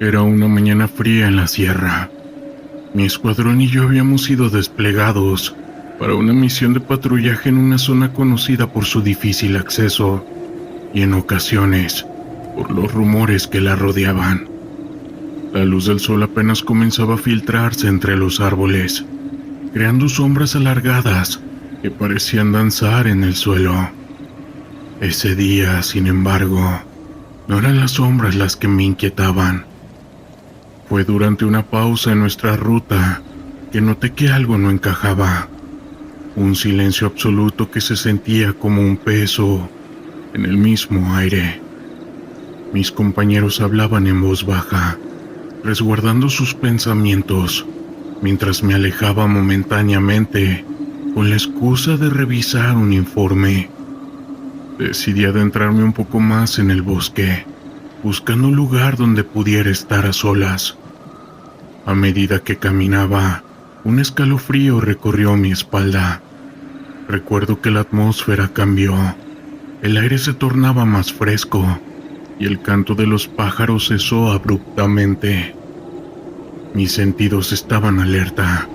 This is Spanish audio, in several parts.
Era una mañana fría en la sierra. Mi escuadrón y yo habíamos sido desplegados para una misión de patrullaje en una zona conocida por su difícil acceso y en ocasiones por los rumores que la rodeaban. La luz del sol apenas comenzaba a filtrarse entre los árboles, creando sombras alargadas que parecían danzar en el suelo. Ese día, sin embargo, no eran las sombras las que me inquietaban. Fue durante una pausa en nuestra ruta que noté que algo no encajaba. Un silencio absoluto que se sentía como un peso en el mismo aire. Mis compañeros hablaban en voz baja, resguardando sus pensamientos, mientras me alejaba momentáneamente con la excusa de revisar un informe. Decidí adentrarme un poco más en el bosque, buscando un lugar donde pudiera estar a solas. A medida que caminaba, un escalofrío recorrió mi espalda. Recuerdo que la atmósfera cambió, el aire se tornaba más fresco y el canto de los pájaros cesó abruptamente. Mis sentidos estaban alerta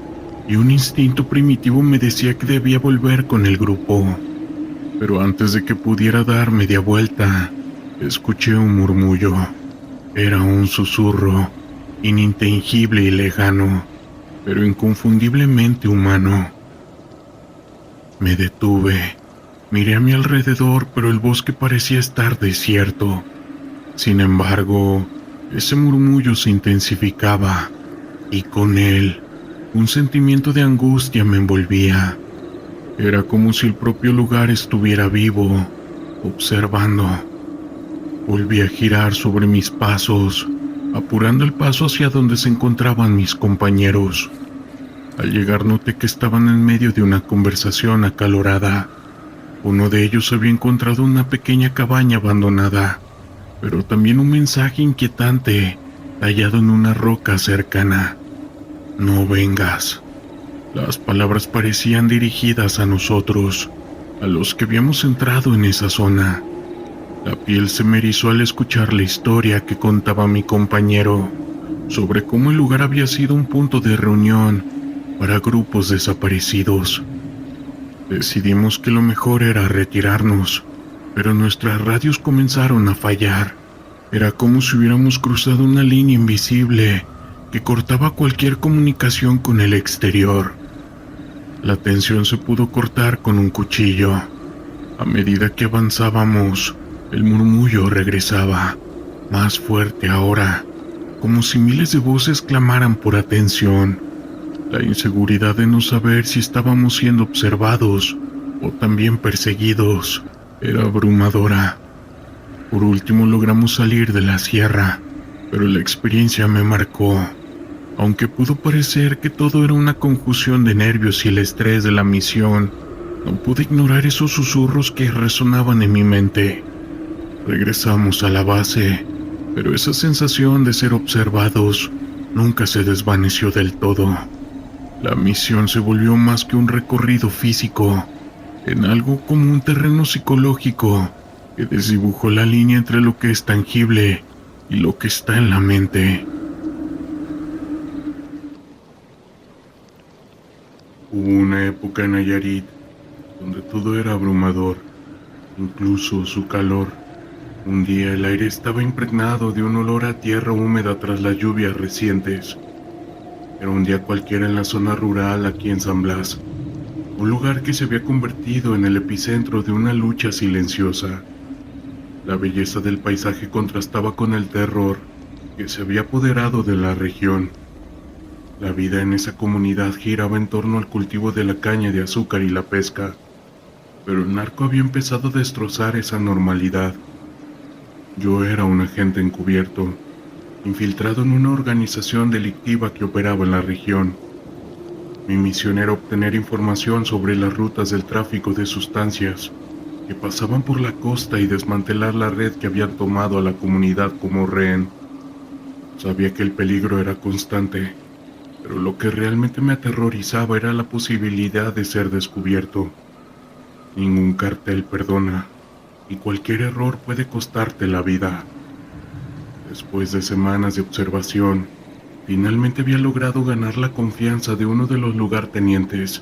y un instinto primitivo me decía que debía volver con el grupo. Pero antes de que pudiera dar media vuelta, escuché un murmullo. Era un susurro, inintangible y lejano, pero inconfundiblemente humano. Me detuve, miré a mi alrededor, pero el bosque parecía estar desierto. Sin embargo, ese murmullo se intensificaba, y con él, un sentimiento de angustia me envolvía. Era como si el propio lugar estuviera vivo, observando. Volví a girar sobre mis pasos, apurando el paso hacia donde se encontraban mis compañeros. Al llegar noté que estaban en medio de una conversación acalorada. Uno de ellos había encontrado una pequeña cabaña abandonada, pero también un mensaje inquietante tallado en una roca cercana. No vengas. Las palabras parecían dirigidas a nosotros, a los que habíamos entrado en esa zona. La piel se me erizó al escuchar la historia que contaba mi compañero sobre cómo el lugar había sido un punto de reunión para grupos desaparecidos. Decidimos que lo mejor era retirarnos, pero nuestras radios comenzaron a fallar. Era como si hubiéramos cruzado una línea invisible que cortaba cualquier comunicación con el exterior. La tensión se pudo cortar con un cuchillo. A medida que avanzábamos, el murmullo regresaba, más fuerte ahora, como si miles de voces clamaran por atención. La inseguridad de no saber si estábamos siendo observados o también perseguidos era abrumadora. Por último logramos salir de la sierra, pero la experiencia me marcó. Aunque pudo parecer que todo era una confusión de nervios y el estrés de la misión, no pude ignorar esos susurros que resonaban en mi mente. Regresamos a la base, pero esa sensación de ser observados nunca se desvaneció del todo. La misión se volvió más que un recorrido físico, en algo como un terreno psicológico que desdibujó la línea entre lo que es tangible y lo que está en la mente. Hubo una época en Nayarit donde todo era abrumador, incluso su calor. Un día el aire estaba impregnado de un olor a tierra húmeda tras las lluvias recientes. Era un día cualquiera en la zona rural aquí en San Blas, un lugar que se había convertido en el epicentro de una lucha silenciosa. La belleza del paisaje contrastaba con el terror que se había apoderado de la región. La vida en esa comunidad giraba en torno al cultivo de la caña de azúcar y la pesca, pero el narco había empezado a destrozar esa normalidad. Yo era un agente encubierto, infiltrado en una organización delictiva que operaba en la región. Mi misión era obtener información sobre las rutas del tráfico de sustancias que pasaban por la costa y desmantelar la red que habían tomado a la comunidad como rehén. Sabía que el peligro era constante, pero lo que realmente me aterrorizaba era la posibilidad de ser descubierto. Ningún cartel perdona, y cualquier error puede costarte la vida. Después de semanas de observación, finalmente había logrado ganar la confianza de uno de los lugartenientes,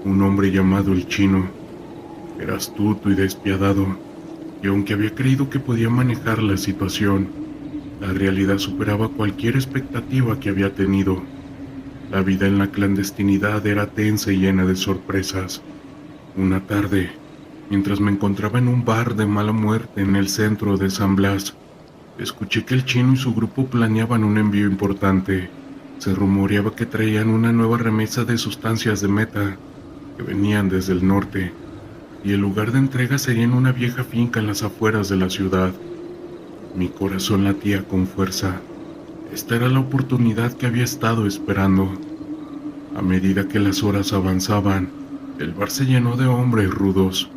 un hombre llamado el Chino. Era astuto y despiadado, y aunque había creído que podía manejar la situación, la realidad superaba cualquier expectativa que había tenido. La vida en la clandestinidad era tensa y llena de sorpresas. Una tarde, mientras me encontraba en un bar de mala muerte en el centro de San Blas, escuché que el Chino y su grupo planeaban un envío importante. Se rumoreaba que traían una nueva remesa de sustancias de meta que venían desde el norte, y el lugar de entrega sería en una vieja finca en las afueras de la ciudad. Mi corazón latía con fuerza. Esta era la oportunidad que había estado esperando. A medida que las horas avanzaban, el bar se llenó de hombres rudos,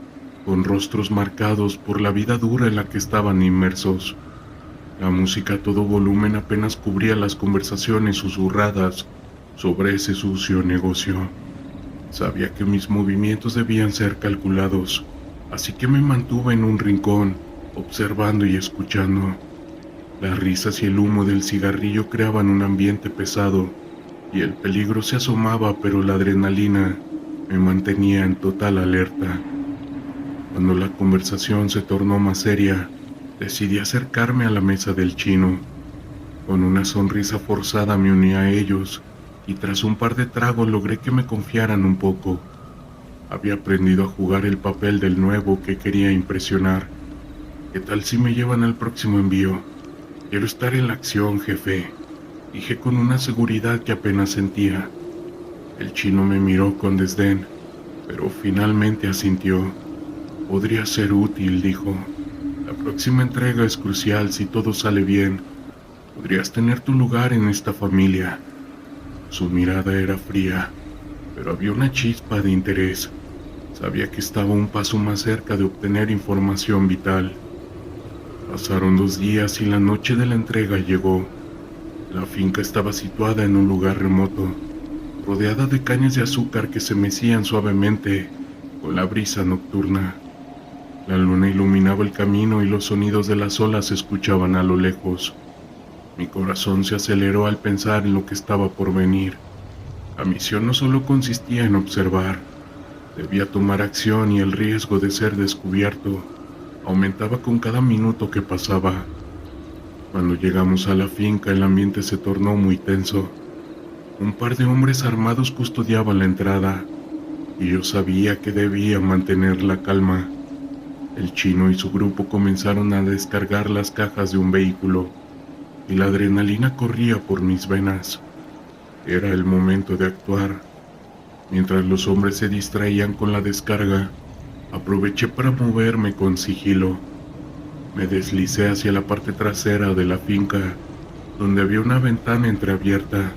con rostros marcados por la vida dura en la que estaban inmersos. La música a todo volumen apenas cubría las conversaciones susurradas sobre ese sucio negocio. Sabía que mis movimientos debían ser calculados, así que me mantuve en un rincón, observando y escuchando. Las risas y el humo del cigarrillo creaban un ambiente pesado, y el peligro se asomaba, pero la adrenalina me mantenía en total alerta. Cuando la conversación se tornó más seria, decidí acercarme a la mesa del Chino. Con una sonrisa forzada me uní a ellos, y tras un par de tragos logré que me confiaran un poco. Había aprendido a jugar el papel del nuevo que quería impresionar. ¿Qué tal si me llevan al próximo envío? Quiero estar en la acción, jefe, dije con una seguridad que apenas sentía. El Chino me miró con desdén, pero finalmente asintió. Podría ser útil, dijo. La próxima entrega es crucial. Si todo sale bien, podrías tener tu lugar en esta familia. Su mirada era fría, pero había una chispa de interés. Sabía que estaba un paso más cerca de obtener información vital. Pasaron 2 días y la noche de la entrega llegó. La finca estaba situada en un lugar remoto, rodeada de cañas de azúcar que se mecían suavemente con la brisa nocturna. La luna iluminaba el camino y los sonidos de las olas se escuchaban a lo lejos. Mi corazón se aceleró al pensar en lo que estaba por venir. La misión no solo consistía en observar, debía tomar acción, y el riesgo de ser descubierto aumentaba con cada minuto que pasaba. Cuando llegamos a la finca, el ambiente se tornó muy tenso. Un par de hombres armados custodiaban la entrada, y yo sabía que debía mantener la calma. El Chino y su grupo comenzaron a descargar las cajas de un vehículo, y la adrenalina corría por mis venas. Era el momento de actuar. Mientras los hombres se distraían con la descarga, aproveché para moverme con sigilo. Me deslicé hacia la parte trasera de la finca, donde había una ventana entreabierta.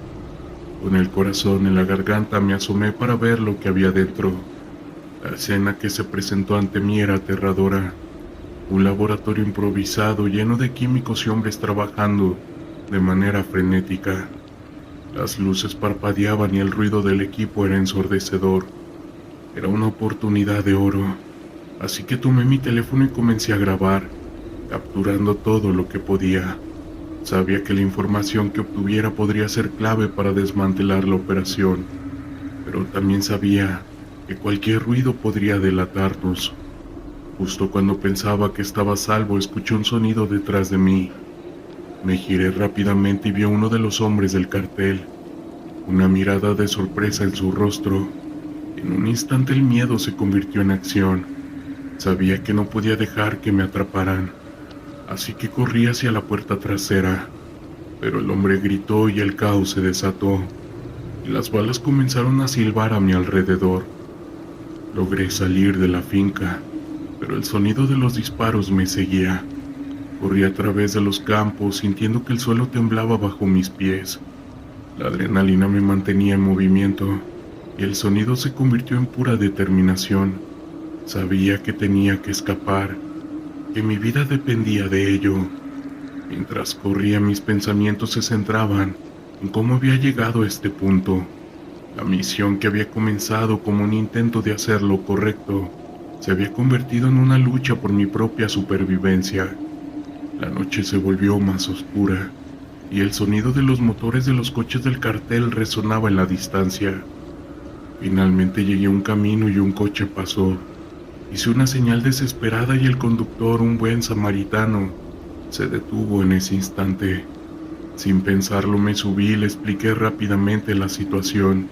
Con el corazón en la garganta me asomé para ver lo que había dentro. La escena que se presentó ante mí era aterradora. Un laboratorio improvisado lleno de químicos y hombres trabajando de manera frenética. Las luces parpadeaban y el ruido del equipo era ensordecedor. Era una oportunidad de oro, así que tomé mi teléfono y comencé a grabar, capturando todo lo que podía. Sabía que la información que obtuviera podría ser clave para desmantelar la operación, pero también sabía que cualquier ruido podría delatarnos. Justo cuando pensaba que estaba a salvo, escuché un sonido detrás de mí. Me giré rápidamente y vi a uno de los hombres del cartel, una mirada de sorpresa en su rostro. En un instante el miedo se convirtió en acción. Sabía que no podía dejar que me atraparan, así que corrí hacia la puerta trasera, pero el hombre gritó y el caos se desató, y las balas comenzaron a silbar a mi alrededor. Logré salir de la finca, pero el sonido de los disparos me seguía. Corrí a través de los campos, sintiendo que el suelo temblaba bajo mis pies. La adrenalina me mantenía en movimiento, y el sonido se convirtió en pura determinación. Sabía que tenía que escapar, que mi vida dependía de ello. Mientras corría, mis pensamientos se centraban en cómo había llegado a este punto. La misión que había comenzado como un intento de hacer lo correcto se había convertido en una lucha por mi propia supervivencia. La noche se volvió más oscura y el sonido de los motores de los coches del cartel resonaba en la distancia. Finalmente llegué a un camino y un coche pasó. Hice una señal desesperada y el conductor, un buen samaritano, se detuvo en ese instante. Sin pensarlo me subí y le expliqué rápidamente la situación.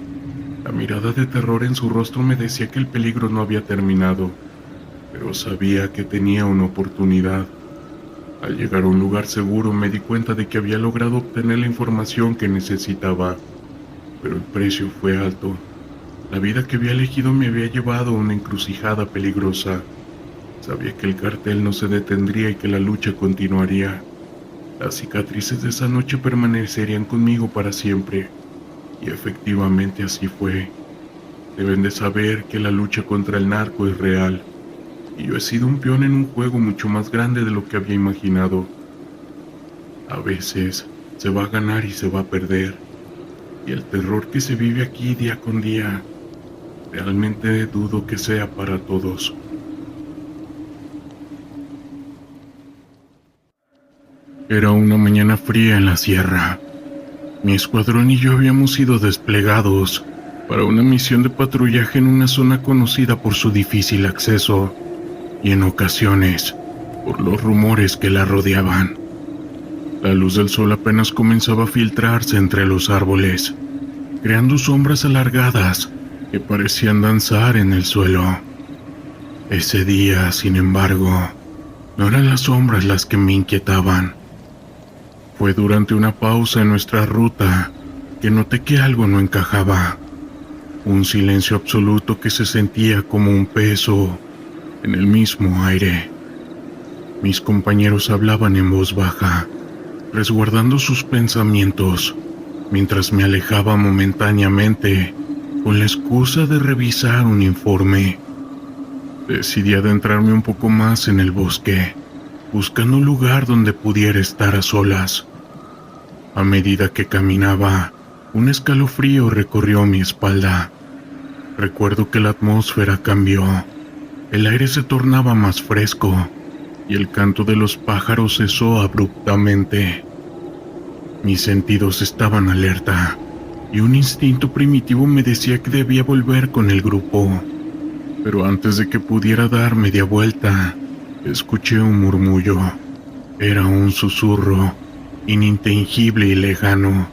La mirada de terror en su rostro me decía que el peligro no había terminado, pero sabía que tenía una oportunidad. Al llegar a un lugar seguro me di cuenta de que había logrado obtener la información que necesitaba, pero el precio fue alto. La vida que había elegido me había llevado a una encrucijada peligrosa. Sabía que el cartel no se detendría y que la lucha continuaría. Las cicatrices de esa noche permanecerían conmigo para siempre, y efectivamente así fue. Deben de saber que la lucha contra el narco es real, y yo he sido un peón en un juego mucho más grande de lo que había imaginado. A veces se va a ganar y se va a perder, y el terror que se vive aquí día con día, realmente dudo que sea para todos. Era una mañana fría en la sierra. Mi escuadrón y yo habíamos sido desplegados para una misión de patrullaje en una zona conocida por su difícil acceso y en ocasiones por los rumores que la rodeaban. La luz del sol apenas comenzaba a filtrarse entre los árboles, creando sombras alargadas que parecían danzar en el suelo. Ese día, sin embargo, no eran las sombras las que me inquietaban. Fue durante una pausa en nuestra ruta que noté que algo no encajaba. Un silencio absoluto que se sentía como un peso en el mismo aire. Mis compañeros hablaban en voz baja, resguardando sus pensamientos, mientras me alejaba momentáneamente con la excusa de revisar un informe. Decidí adentrarme un poco más en el bosque, buscando un lugar donde pudiera estar a solas. A medida que caminaba, un escalofrío recorrió mi espalda. Recuerdo que la atmósfera cambió. El aire se tornaba más fresco y el canto de los pájaros cesó abruptamente. Mis sentidos estaban alerta y un instinto primitivo me decía que debía volver con el grupo. Pero antes de que pudiera dar media vuelta, escuché un murmullo. Era un susurro, inintengible y lejano,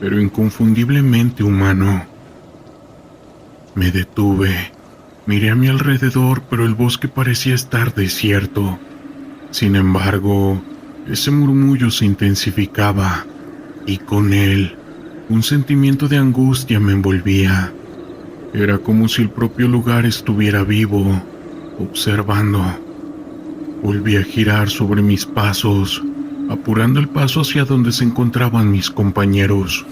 pero inconfundiblemente humano. Me detuve, miré a mi alrededor, pero el bosque parecía estar desierto. Sin embargo, ese murmullo se intensificaba, y con él, un sentimiento de angustia me envolvía. Era como si el propio lugar estuviera vivo, observando. Volví a girar sobre mis pasos, apurando el paso hacia donde se encontraban mis compañeros.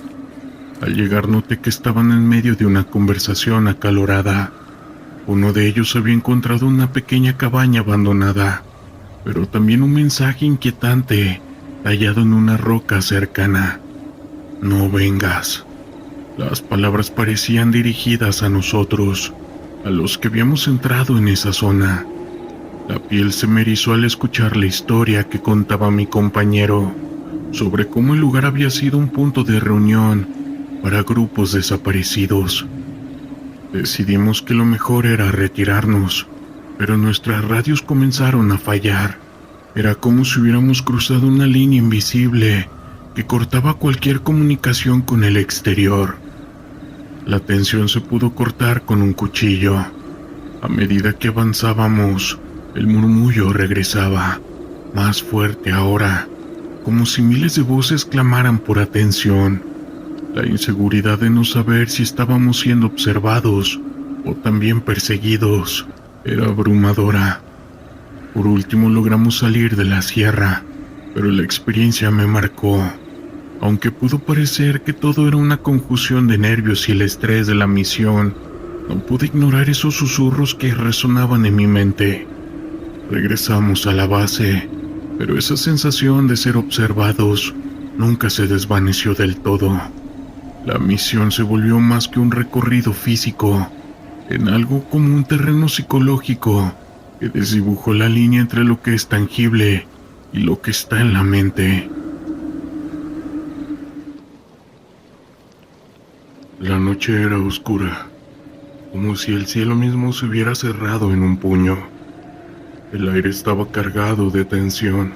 Al llegar noté que estaban en medio de una conversación acalorada. Uno de ellos había encontrado una pequeña cabaña abandonada, pero también un mensaje inquietante tallado en una roca cercana. No vengas. Las palabras parecían dirigidas a nosotros, a los que habíamos entrado en esa zona. La piel se me erizó al escuchar la historia que contaba mi compañero sobre cómo el lugar había sido un punto de reunión para grupos desaparecidos. Decidimos que lo mejor era retirarnos, pero nuestras radios comenzaron a fallar. Era como si hubiéramos cruzado una línea invisible que cortaba cualquier comunicación con el exterior. La tensión se pudo cortar con un cuchillo. A medida que avanzábamos, el murmullo regresaba, más fuerte ahora, como si miles de voces clamaran por atención. La inseguridad de no saber si estábamos siendo observados o también perseguidos era abrumadora. Por último logramos salir de la sierra, pero la experiencia me marcó. Aunque pudo parecer que todo era una confusión de nervios y el estrés de la misión, no pude ignorar esos susurros que resonaban en mi mente. Regresamos a la base, pero esa sensación de ser observados nunca se desvaneció del todo. La misión se volvió más que un recorrido físico, en algo como un terreno psicológico que desdibujó la línea entre lo que es tangible y lo que está en la mente. La noche era oscura, como si el cielo mismo se hubiera cerrado en un puño. El aire estaba cargado de tensión,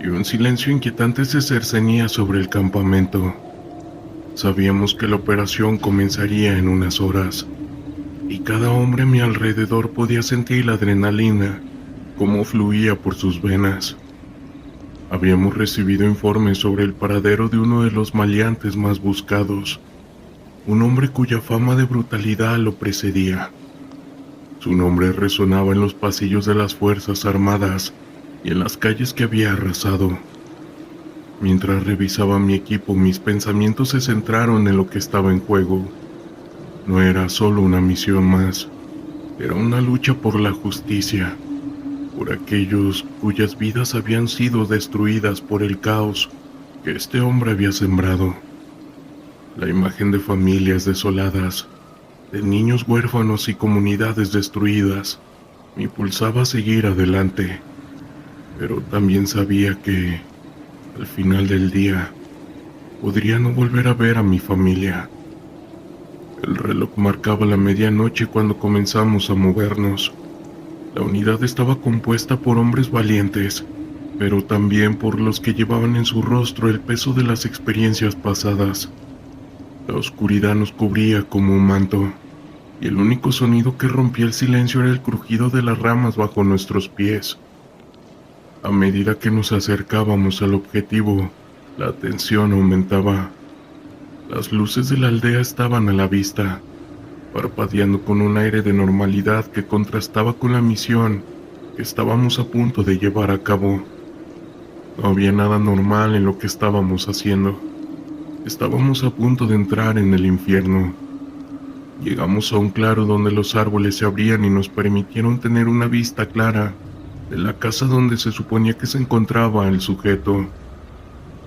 y un silencio inquietante se cercenía sobre el campamento. Sabíamos que la operación comenzaría en unas horas, y cada hombre a mi alrededor podía sentir la adrenalina como fluía por sus venas. Habíamos recibido informes sobre el paradero de uno de los maleantes más buscados, un hombre cuya fama de brutalidad lo precedía. Su nombre resonaba en los pasillos de las Fuerzas Armadas y en las calles que había arrasado. Mientras revisaba mi equipo, mis pensamientos se centraron en lo que estaba en juego. No era solo una misión más, era una lucha por la justicia, por aquellos cuyas vidas habían sido destruidas por el caos que este hombre había sembrado. La imagen de familias desoladas, de niños huérfanos y comunidades destruidas, me impulsaba a seguir adelante, pero también sabía que, al final del día, podría no volver a ver a mi familia. El reloj marcaba la medianoche cuando comenzamos a movernos. La unidad estaba compuesta por hombres valientes, pero también por los que llevaban en su rostro el peso de las experiencias pasadas. La oscuridad nos cubría como un manto, y el único sonido que rompía el silencio era el crujido de las ramas bajo nuestros pies. A medida que nos acercábamos al objetivo, la tensión aumentaba. Las luces de la aldea estaban a la vista, parpadeando con un aire de normalidad que contrastaba con la misión que estábamos a punto de llevar a cabo. No había nada normal en lo que estábamos haciendo. Estábamos a punto de entrar en el infierno. Llegamos a un claro donde los árboles se abrían y nos permitieron tener una vista clara de la casa donde se suponía que se encontraba el sujeto.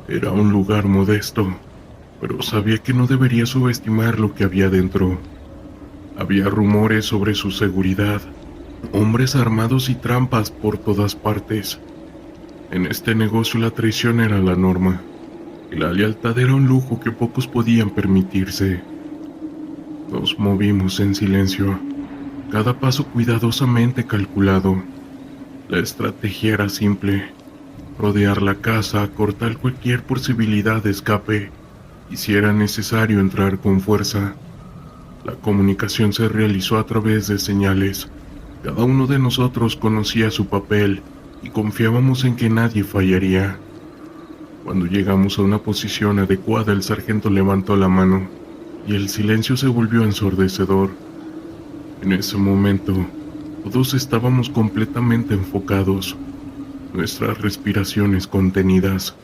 Era un lugar modesto, pero sabía que no debería subestimar lo que había dentro. Había rumores sobre su seguridad, hombres armados y trampas por todas partes. En este negocio la traición era la norma, y la lealtad era un lujo que pocos podían permitirse. Nos movimos en silencio, cada paso cuidadosamente calculado. La estrategia era simple: rodear la casa, cortar cualquier posibilidad de escape, y si era necesario entrar con fuerza. La comunicación se realizó a través de señales. Cada uno de nosotros conocía su papel y confiábamos en que nadie fallaría. Cuando llegamos a una posición adecuada, el sargento levantó la mano y el silencio se volvió ensordecedor. En ese momento, todos estábamos completamente enfocados, nuestras respiraciones contenidas.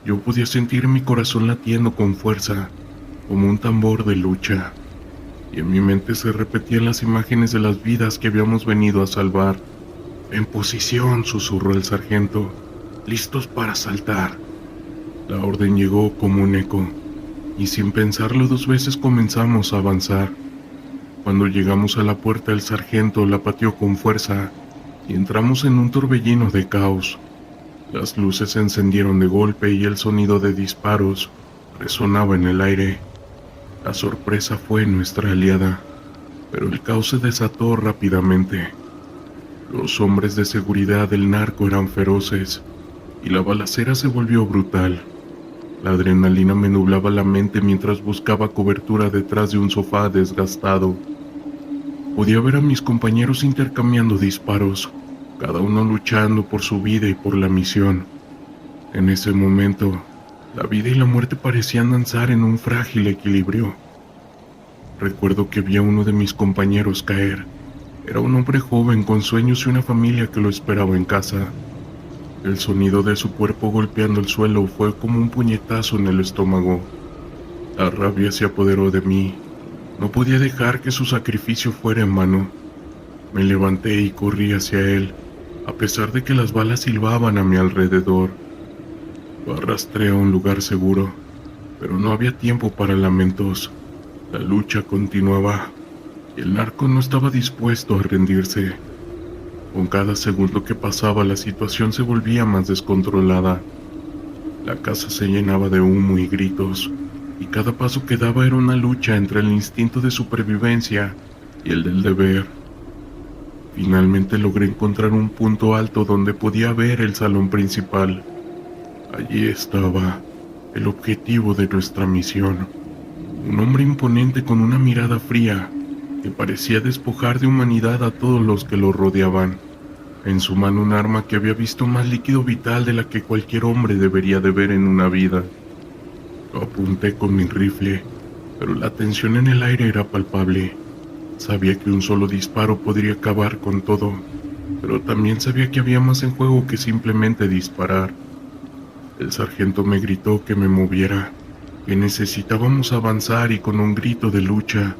Yo podía sentir mi corazón latiendo con fuerza, como un tambor de lucha, y en mi mente se repetían las imágenes de las vidas que habíamos venido a salvar. «En posición», susurró el sargento, «listos para saltar». La orden llegó como un eco, y sin pensarlo dos veces comenzamos a avanzar. Cuando llegamos a la puerta, el sargento la pateó con fuerza, y entramos en un torbellino de caos. Las luces se encendieron de golpe y el sonido de disparos resonaba en el aire. La sorpresa fue nuestra aliada, pero el caos se desató rápidamente. Los hombres de seguridad del narco eran feroces, y la balacera se volvió brutal. La adrenalina me nublaba la mente mientras buscaba cobertura detrás de un sofá desgastado. Podía ver a mis compañeros intercambiando disparos, cada uno luchando por su vida y por la misión. En ese momento, la vida y la muerte parecían danzar en un frágil equilibrio. Recuerdo que vi a uno de mis compañeros caer. Era un hombre joven con sueños y una familia que lo esperaba en casa. El sonido de su cuerpo golpeando el suelo fue como un puñetazo en el estómago. La rabia se apoderó de mí. No podía dejar que su sacrificio fuera en vano. Me levanté y corrí hacia él, a pesar de que las balas silbaban a mi alrededor. Lo arrastré a un lugar seguro, pero no había tiempo para lamentos. La lucha continuaba, y el narco no estaba dispuesto a rendirse. Con cada segundo que pasaba, la situación se volvía más descontrolada. La casa se llenaba de humo y gritos, y cada paso que daba era una lucha entre el instinto de supervivencia y el del deber. Finalmente logré encontrar un punto alto donde podía ver el salón principal. Allí estaba el objetivo de nuestra misión. Un hombre imponente con una mirada fría que parecía despojar de humanidad a todos los que lo rodeaban. En su mano un arma que había visto más líquido vital de la que cualquier hombre debería de ver en una vida. Lo apunté con mi rifle, pero la tensión en el aire era palpable. Sabía que un solo disparo podría acabar con todo, pero también sabía que había más en juego que simplemente disparar. El sargento me gritó que me moviera, que necesitábamos avanzar, y con un grito de lucha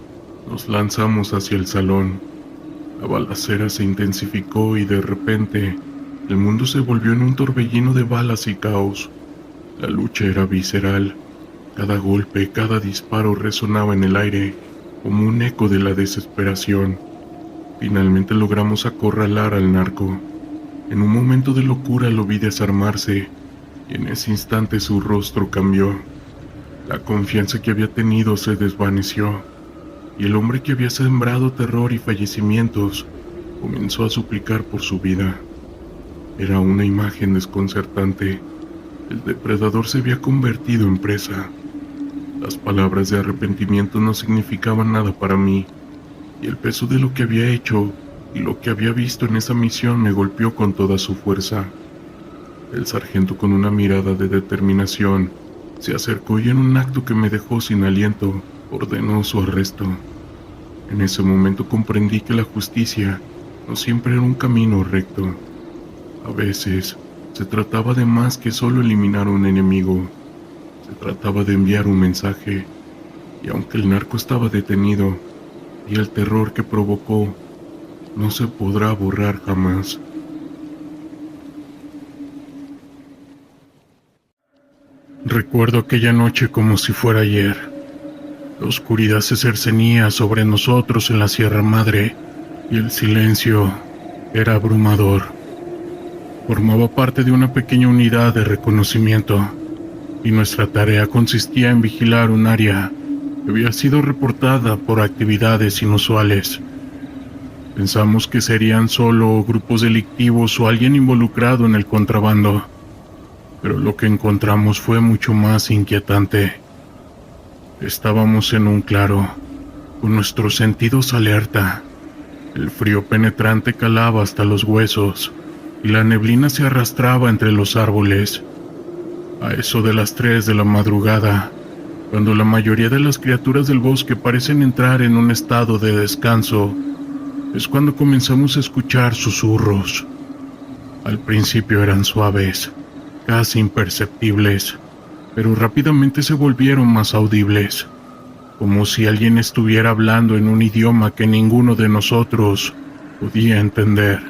nos lanzamos hacia el salón. La balacera se intensificó y de repente el mundo se volvió en un torbellino de balas y caos. La lucha era visceral. Cada golpe, cada disparo resonaba en el aire como un eco de la desesperación. Finalmente logramos acorralar al narco. En un momento de locura lo vi desarmarse, y en ese instante su rostro cambió. La confianza que había tenido se desvaneció, y el hombre que había sembrado terror y fallecimientos comenzó a suplicar por su vida. Era una imagen desconcertante. El depredador se había convertido en presa. Las palabras de arrepentimiento no significaban nada para mí, y el peso de lo que había hecho y lo que había visto en esa misión me golpeó con toda su fuerza. El sargento, con una mirada de determinación, se acercó y en un acto que me dejó sin aliento, ordenó su arresto. En ese momento comprendí que la justicia no siempre era un camino recto. A veces se trataba de más que solo eliminar a un enemigo. Se trataba de enviar un mensaje, y aunque el narco estaba detenido, y el terror que provocó no se podrá borrar jamás. Recuerdo aquella noche como si fuera ayer. La oscuridad se cernía sobre nosotros en la Sierra Madre, y el silencio era abrumador. Formaba parte de una pequeña unidad de reconocimiento, y nuestra tarea consistía en vigilar un área que había sido reportada por actividades inusuales. Pensamos que serían solo grupos delictivos o alguien involucrado en el contrabando, pero lo que encontramos fue mucho más inquietante. Estábamos en un claro, con nuestros sentidos alerta. El frío penetrante calaba hasta los huesos, y la neblina se arrastraba entre los árboles. A eso de las 3 de la madrugada, cuando la mayoría de las criaturas del bosque parecen entrar en un estado de descanso, es cuando comenzamos a escuchar susurros. Al principio eran suaves, casi imperceptibles, pero rápidamente se volvieron más audibles, como si alguien estuviera hablando en un idioma que ninguno de nosotros podía entender.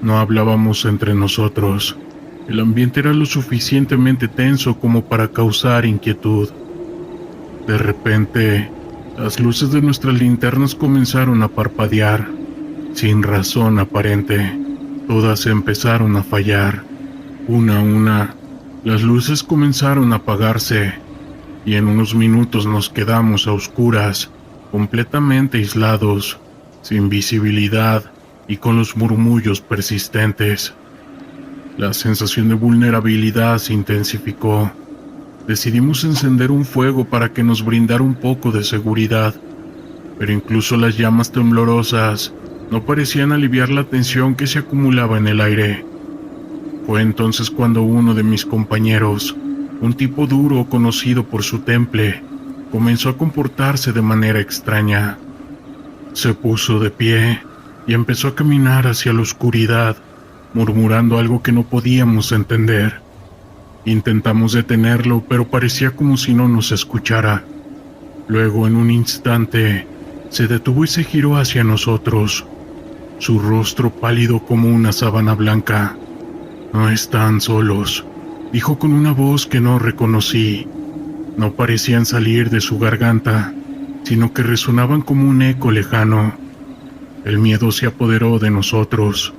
No hablábamos entre nosotros. El ambiente era lo suficientemente tenso como para causar inquietud. De repente, las luces de nuestras linternas comenzaron a parpadear, sin razón aparente. Todas empezaron a fallar. Una a una, las luces comenzaron a apagarse, y en unos minutos nos quedamos a oscuras, completamente aislados, sin visibilidad y con los murmullos persistentes. La sensación de vulnerabilidad se intensificó. Decidimos encender un fuego para que nos brindara un poco de seguridad, pero incluso las llamas temblorosas no parecían aliviar la tensión que se acumulaba en el aire. Fue entonces cuando uno de mis compañeros, un tipo duro conocido por su temple, comenzó a comportarse de manera extraña. Se puso de pie y empezó a caminar hacia la oscuridad, murmurando algo que no podíamos entender. Intentamos detenerlo, pero parecía como si no nos escuchara. Luego, en un instante, se detuvo y se giró hacia nosotros, su rostro pálido como una sábana blanca. «No están solos», dijo con una voz que no reconocí. No parecían salir de su garganta, sino que resonaban como un eco lejano. El miedo se apoderó de nosotros.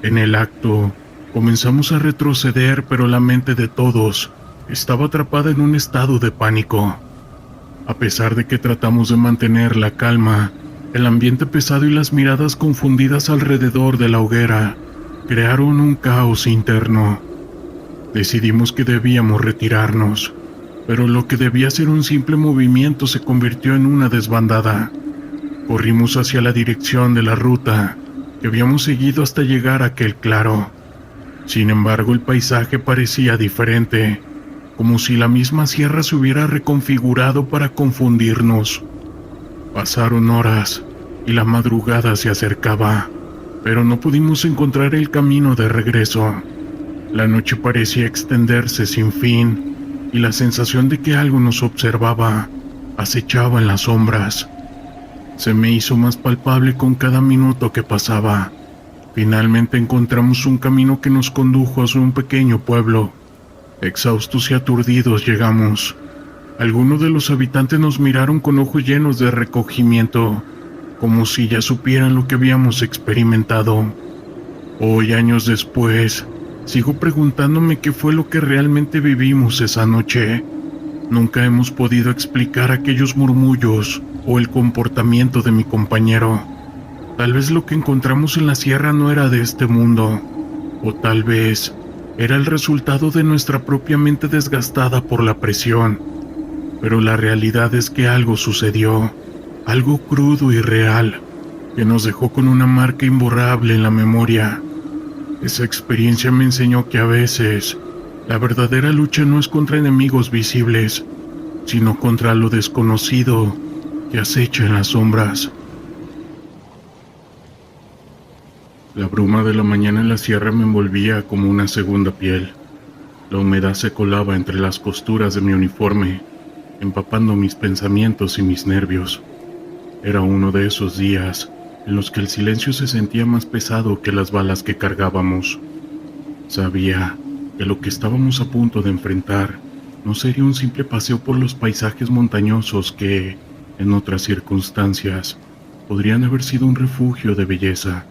En el acto, comenzamos a retroceder, pero la mente de todos estaba atrapada en un estado de pánico. A pesar de que tratamos de mantener la calma, el ambiente pesado y las miradas confundidas alrededor de la hoguera crearon un caos interno. Decidimos que debíamos retirarnos, pero lo que debía ser un simple movimiento se convirtió en una desbandada. Corrimos hacia la dirección de la ruta que habíamos seguido hasta llegar a aquel claro. Sin embargo, el paisaje parecía diferente, como si la misma sierra se hubiera reconfigurado para confundirnos. Pasaron horas y la madrugada se acercaba, pero no pudimos encontrar el camino de regreso. La noche parecía extenderse sin fin y la sensación de que algo nos observaba acechaba en las sombras. Se me hizo más palpable con cada minuto que pasaba. Finalmente encontramos un camino que nos condujo hacia un pequeño pueblo. Exhaustos y aturdidos llegamos. Algunos de los habitantes nos miraron con ojos llenos de recogimiento, como si ya supieran lo que habíamos experimentado. Hoy, años después, sigo preguntándome qué fue lo que realmente vivimos esa noche. Nunca hemos podido explicar aquellos murmullos o el comportamiento de mi compañero. Tal vez lo que encontramos en la sierra no era de este mundo, o tal vez era el resultado de nuestra propia mente desgastada por la presión. Pero la realidad es que algo sucedió, algo crudo y real, que nos dejó con una marca imborrable en la memoria. Esa experiencia me enseñó que a veces la verdadera lucha no es contra enemigos visibles, sino contra lo desconocido que acecha en las sombras. La bruma de la mañana en la sierra me envolvía como una segunda piel. La humedad se colaba entre las costuras de mi uniforme, empapando mis pensamientos y mis nervios. Era uno de esos días en los que el silencio se sentía más pesado que las balas que cargábamos. Sabía que lo que estábamos a punto de enfrentar no sería un simple paseo por los paisajes montañosos que, en otras circunstancias, podrían haber sido un refugio de belleza.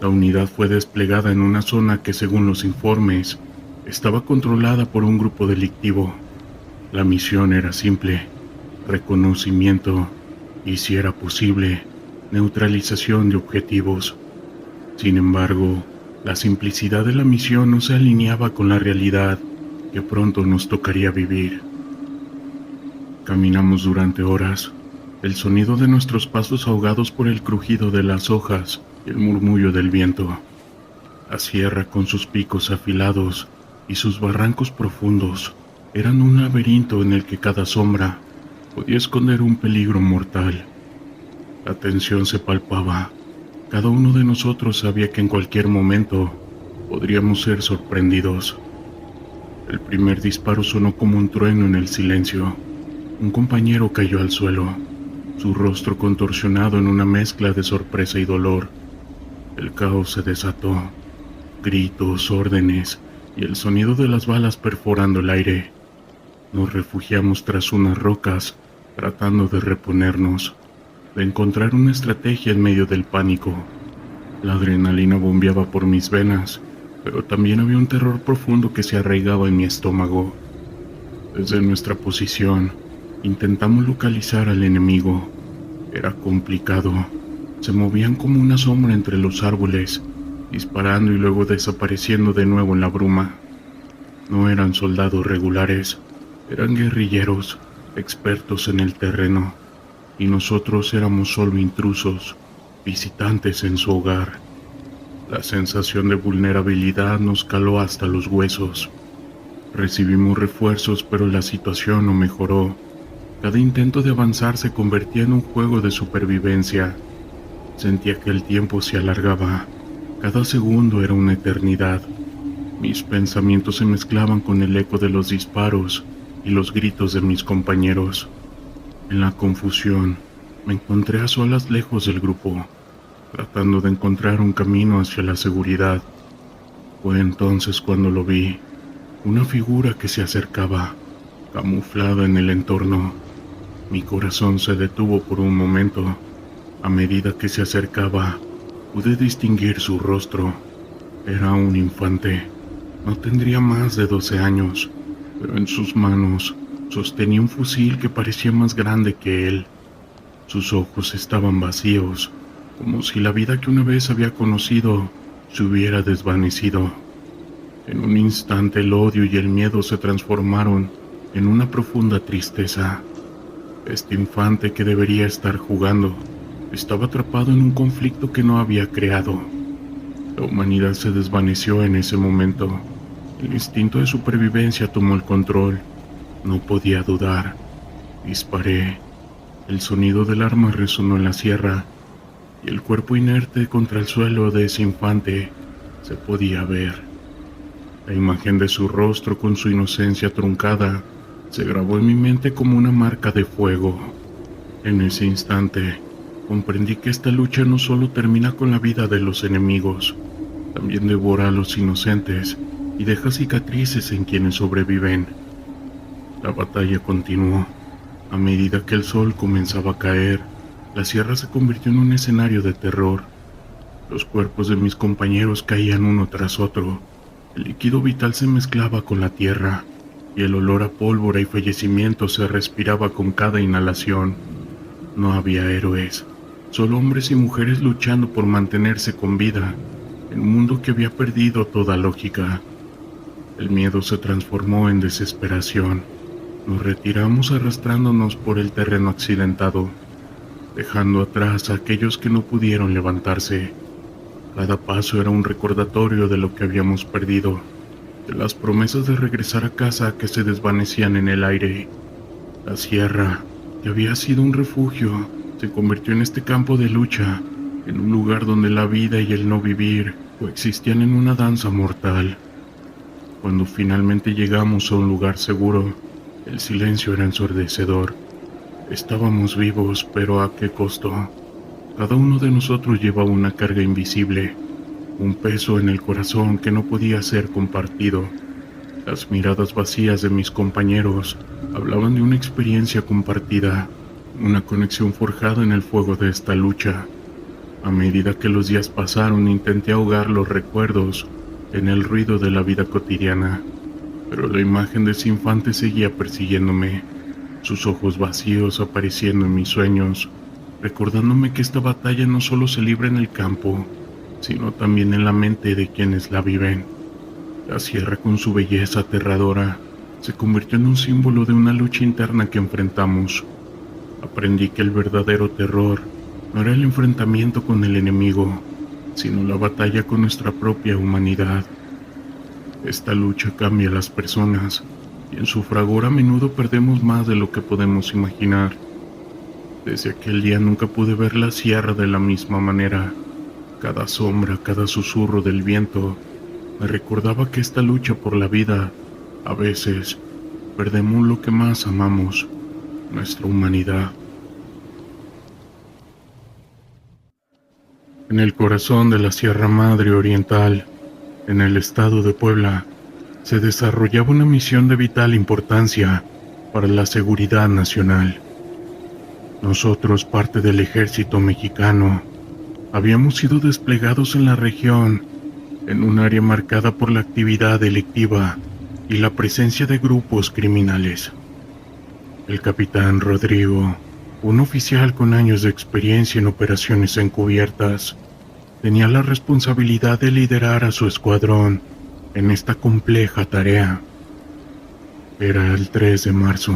La unidad fue desplegada en una zona que, según los informes, estaba controlada por un grupo delictivo. La misión era simple: reconocimiento y, si era posible, neutralización de objetivos. Sin embargo, la simplicidad de la misión no se alineaba con la realidad que pronto nos tocaría vivir. Caminamos durante horas, el sonido de nuestros pasos ahogados por el crujido de las hojas y el murmullo del viento. La sierra, con sus picos afilados y sus barrancos profundos, eran un laberinto en el que cada sombra podía esconder un peligro mortal. La tensión se palpaba. Cada uno de nosotros sabía que en cualquier momento podríamos ser sorprendidos. El primer disparo sonó como un trueno en el silencio. Un compañero cayó al suelo, su rostro contorsionado en una mezcla de sorpresa y dolor. El caos se desató, gritos, órdenes y el sonido de las balas perforando el aire. Nos refugiamos tras unas rocas, tratando de reponernos, de encontrar una estrategia en medio del pánico. La adrenalina bombeaba por mis venas, pero también había un terror profundo que se arraigaba en mi estómago. Desde nuestra posición, intentamos localizar al enemigo. Era complicado. Se movían como una sombra entre los árboles, disparando y luego desapareciendo de nuevo en la bruma. No eran soldados regulares, eran guerrilleros, expertos en el terreno, y nosotros éramos solo intrusos, visitantes en su hogar. La sensación de vulnerabilidad nos caló hasta los huesos. Recibimos refuerzos, pero la situación no mejoró. Cada intento de avanzar se convertía en un juego de supervivencia. Sentía que el tiempo se alargaba. Cada segundo era una eternidad. Mis pensamientos se mezclaban con el eco de los disparos y los gritos de mis compañeros. En la confusión, me encontré a solas lejos del grupo, tratando de encontrar un camino hacia la seguridad. Fue entonces cuando lo vi, una figura que se acercaba, camuflada en el entorno. Mi corazón se detuvo por un momento. A medida que se acercaba, pude distinguir su rostro. Era un infante. No tendría más de 12 años, pero en sus manos sostenía un fusil que parecía más grande que él. Sus ojos estaban vacíos, como si la vida que una vez había conocido se hubiera desvanecido. En un instante el odio y el miedo se transformaron en una profunda tristeza. Este infante que debería estar jugando estaba atrapado en un conflicto que no había creado. La humanidad se desvaneció en ese momento. El instinto de supervivencia tomó el control. No podía dudar. Disparé. El sonido del arma resonó en la sierra, y el cuerpo inerte contra el suelo de ese infante se podía ver. La imagen de su rostro con su inocencia truncada se grabó en mi mente como una marca de fuego. En ese instante, comprendí que esta lucha no solo termina con la vida de los enemigos, también devora a los inocentes y deja cicatrices en quienes sobreviven. La batalla continuó. A medida que el sol comenzaba a caer, la sierra se convirtió en un escenario de terror. Los cuerpos de mis compañeros caían uno tras otro. El líquido vital se mezclaba con la tierra, y el olor a pólvora y fallecimiento se respiraba con cada inhalación. No había héroes, solo hombres y mujeres luchando por mantenerse con vida, en un mundo que había perdido toda lógica. El miedo se transformó en desesperación. Nos retiramos arrastrándonos por el terreno accidentado, dejando atrás a aquellos que no pudieron levantarse. Cada paso era un recordatorio de lo que habíamos perdido, de las promesas de regresar a casa que se desvanecían en el aire. La sierra, que había sido un refugio, se convirtió en este campo de lucha, en un lugar donde la vida y el no vivir coexistían en una danza mortal. Cuando finalmente llegamos a un lugar seguro, el silencio era ensordecedor. Estábamos vivos, pero ¿a qué costo? Cada uno de nosotros llevaba una carga invisible, un peso en el corazón que no podía ser compartido. Las miradas vacías de mis compañeros hablaban de una experiencia compartida, una conexión forjada en el fuego de esta lucha. A medida que los días pasaron, intenté ahogar los recuerdos en el ruido de la vida cotidiana, pero la imagen de ese infante seguía persiguiéndome, sus ojos vacíos apareciendo en mis sueños, recordándome que esta batalla no solo se libra en el campo, sino también en la mente de quienes la viven. La sierra, con su belleza aterradora, se convirtió en un símbolo de una lucha interna que enfrentamos. Aprendí que el verdadero terror no era el enfrentamiento con el enemigo, sino la batalla con nuestra propia humanidad. Esta lucha cambia a las personas, y en su fragor a menudo perdemos más de lo que podemos imaginar. Desde aquel día nunca pude ver la sierra de la misma manera. Cada sombra, cada susurro del viento, me recordaba que esta lucha por la vida, a veces, perdemos lo que más amamos, nuestra humanidad. En el corazón de la Sierra Madre Oriental, en el estado de Puebla, se desarrollaba una misión de vital importancia para la seguridad nacional. Nosotros, parte del ejército mexicano, habíamos sido desplegados en la región, en un área marcada por la actividad delictiva y la presencia de grupos criminales. El capitán Rodrigo, un oficial con años de experiencia en operaciones encubiertas, tenía la responsabilidad de liderar a su escuadrón en esta compleja tarea. Era el 3 de marzo,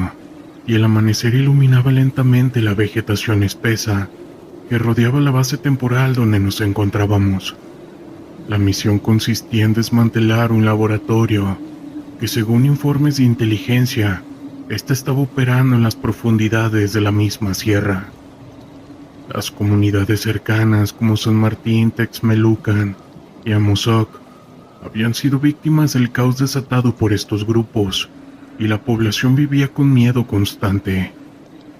y el amanecer iluminaba lentamente la vegetación espesa que rodeaba la base temporal donde nos encontrábamos. La misión consistía en desmantelar un laboratorio que, según informes de inteligencia, estaba operando en las profundidades de la misma sierra. Las comunidades cercanas como San Martín, Texmelucan y Amozoc habían sido víctimas del caos desatado por estos grupos, y la población vivía con miedo constante.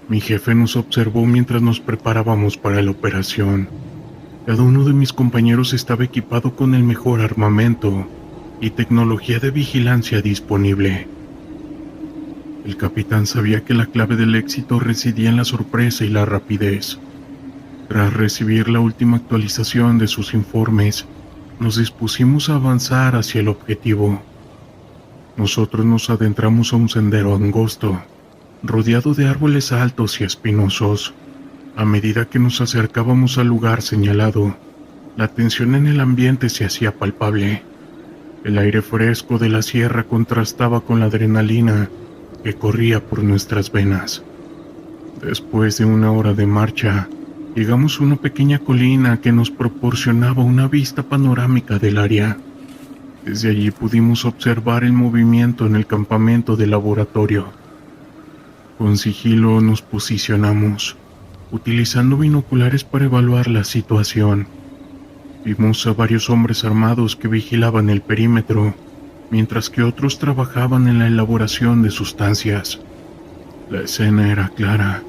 Mi jefe nos observó mientras nos preparábamos para la operación. Cada uno de mis compañeros estaba equipado con el mejor armamento y tecnología de vigilancia disponible. El capitán sabía que la clave del éxito residía en la sorpresa y la rapidez. Tras recibir la última actualización de sus informes, nos dispusimos a avanzar hacia el objetivo. Nosotros nos adentramos a un sendero angosto, rodeado de árboles altos y espinosos. A medida que nos acercábamos al lugar señalado, la tensión en el ambiente se hacía palpable. El aire fresco de la sierra contrastaba con la adrenalina que corría por nuestras venas. Después de una hora de marcha, llegamos a una pequeña colina que nos proporcionaba una vista panorámica del área. Desde allí pudimos observar el movimiento en el campamento del laboratorio. Con sigilo nos posicionamos, utilizando binoculares para evaluar la situación. Vimos a varios hombres armados que vigilaban el perímetro, mientras que otros trabajaban en la elaboración de sustancias. La escena era clara.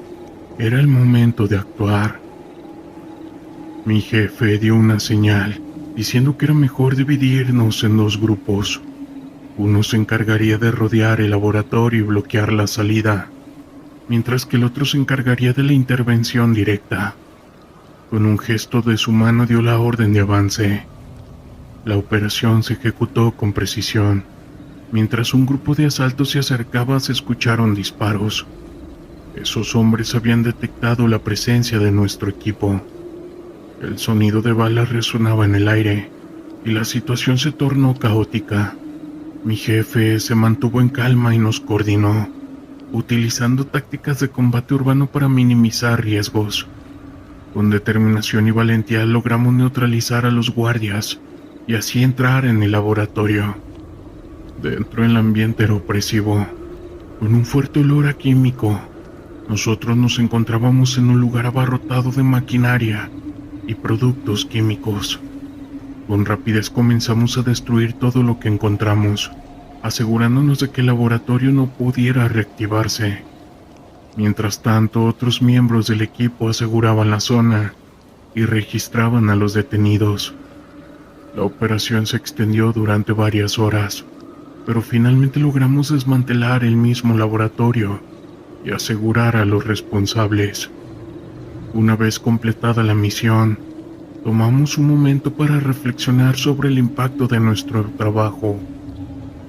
Era el momento de actuar. Mi jefe dio una señal, diciendo que era mejor dividirnos en dos grupos. Uno se encargaría de rodear el laboratorio y bloquear la salida, mientras que el otro se encargaría de la intervención directa. Con un gesto de su mano dio la orden de avance. La operación se ejecutó con precisión. Mientras un grupo de asaltos se acercaba, se escucharon disparos. Esos hombres habían detectado la presencia de nuestro equipo. El sonido de balas resonaba en el aire, y la situación se tornó caótica. Mi jefe se mantuvo en calma y nos coordinó, utilizando tácticas de combate urbano para minimizar riesgos. Con determinación y valentía logramos neutralizar a los guardias y así entrar en el laboratorio. Dentro el ambiente era opresivo, con un fuerte olor a químico. Nosotros nos encontrábamos en un lugar abarrotado de maquinaria y productos químicos. Con rapidez comenzamos a destruir todo lo que encontramos, asegurándonos de que el laboratorio no pudiera reactivarse. Mientras tanto, otros miembros del equipo aseguraban la zona y registraban a los detenidos. La operación se extendió durante varias horas, pero finalmente logramos desmantelar el mismo laboratorio y asegurar a los responsables. Una vez completada la misión, tomamos un momento para reflexionar sobre el impacto de nuestro trabajo.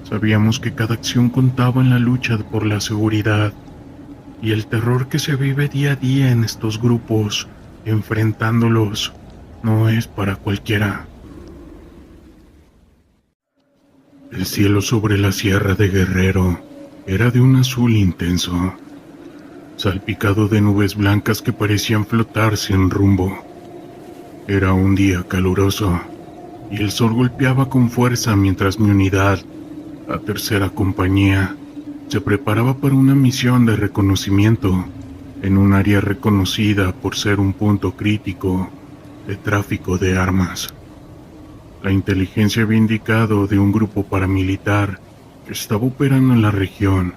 Sabíamos que cada acción contaba en la lucha por la seguridad, y el terror que se vive día a día en estos grupos, enfrentándolos, no es para cualquiera. El cielo sobre la Sierra de Guerrero era de un azul intenso, salpicado de nubes blancas que parecían flotar sin rumbo. Era un día caluroso, y el sol golpeaba con fuerza mientras mi unidad, la tercera compañía, se preparaba para una misión de reconocimiento en un área reconocida por ser un punto crítico de tráfico de armas. La inteligencia había indicado de un grupo paramilitar que estaba operando en la región,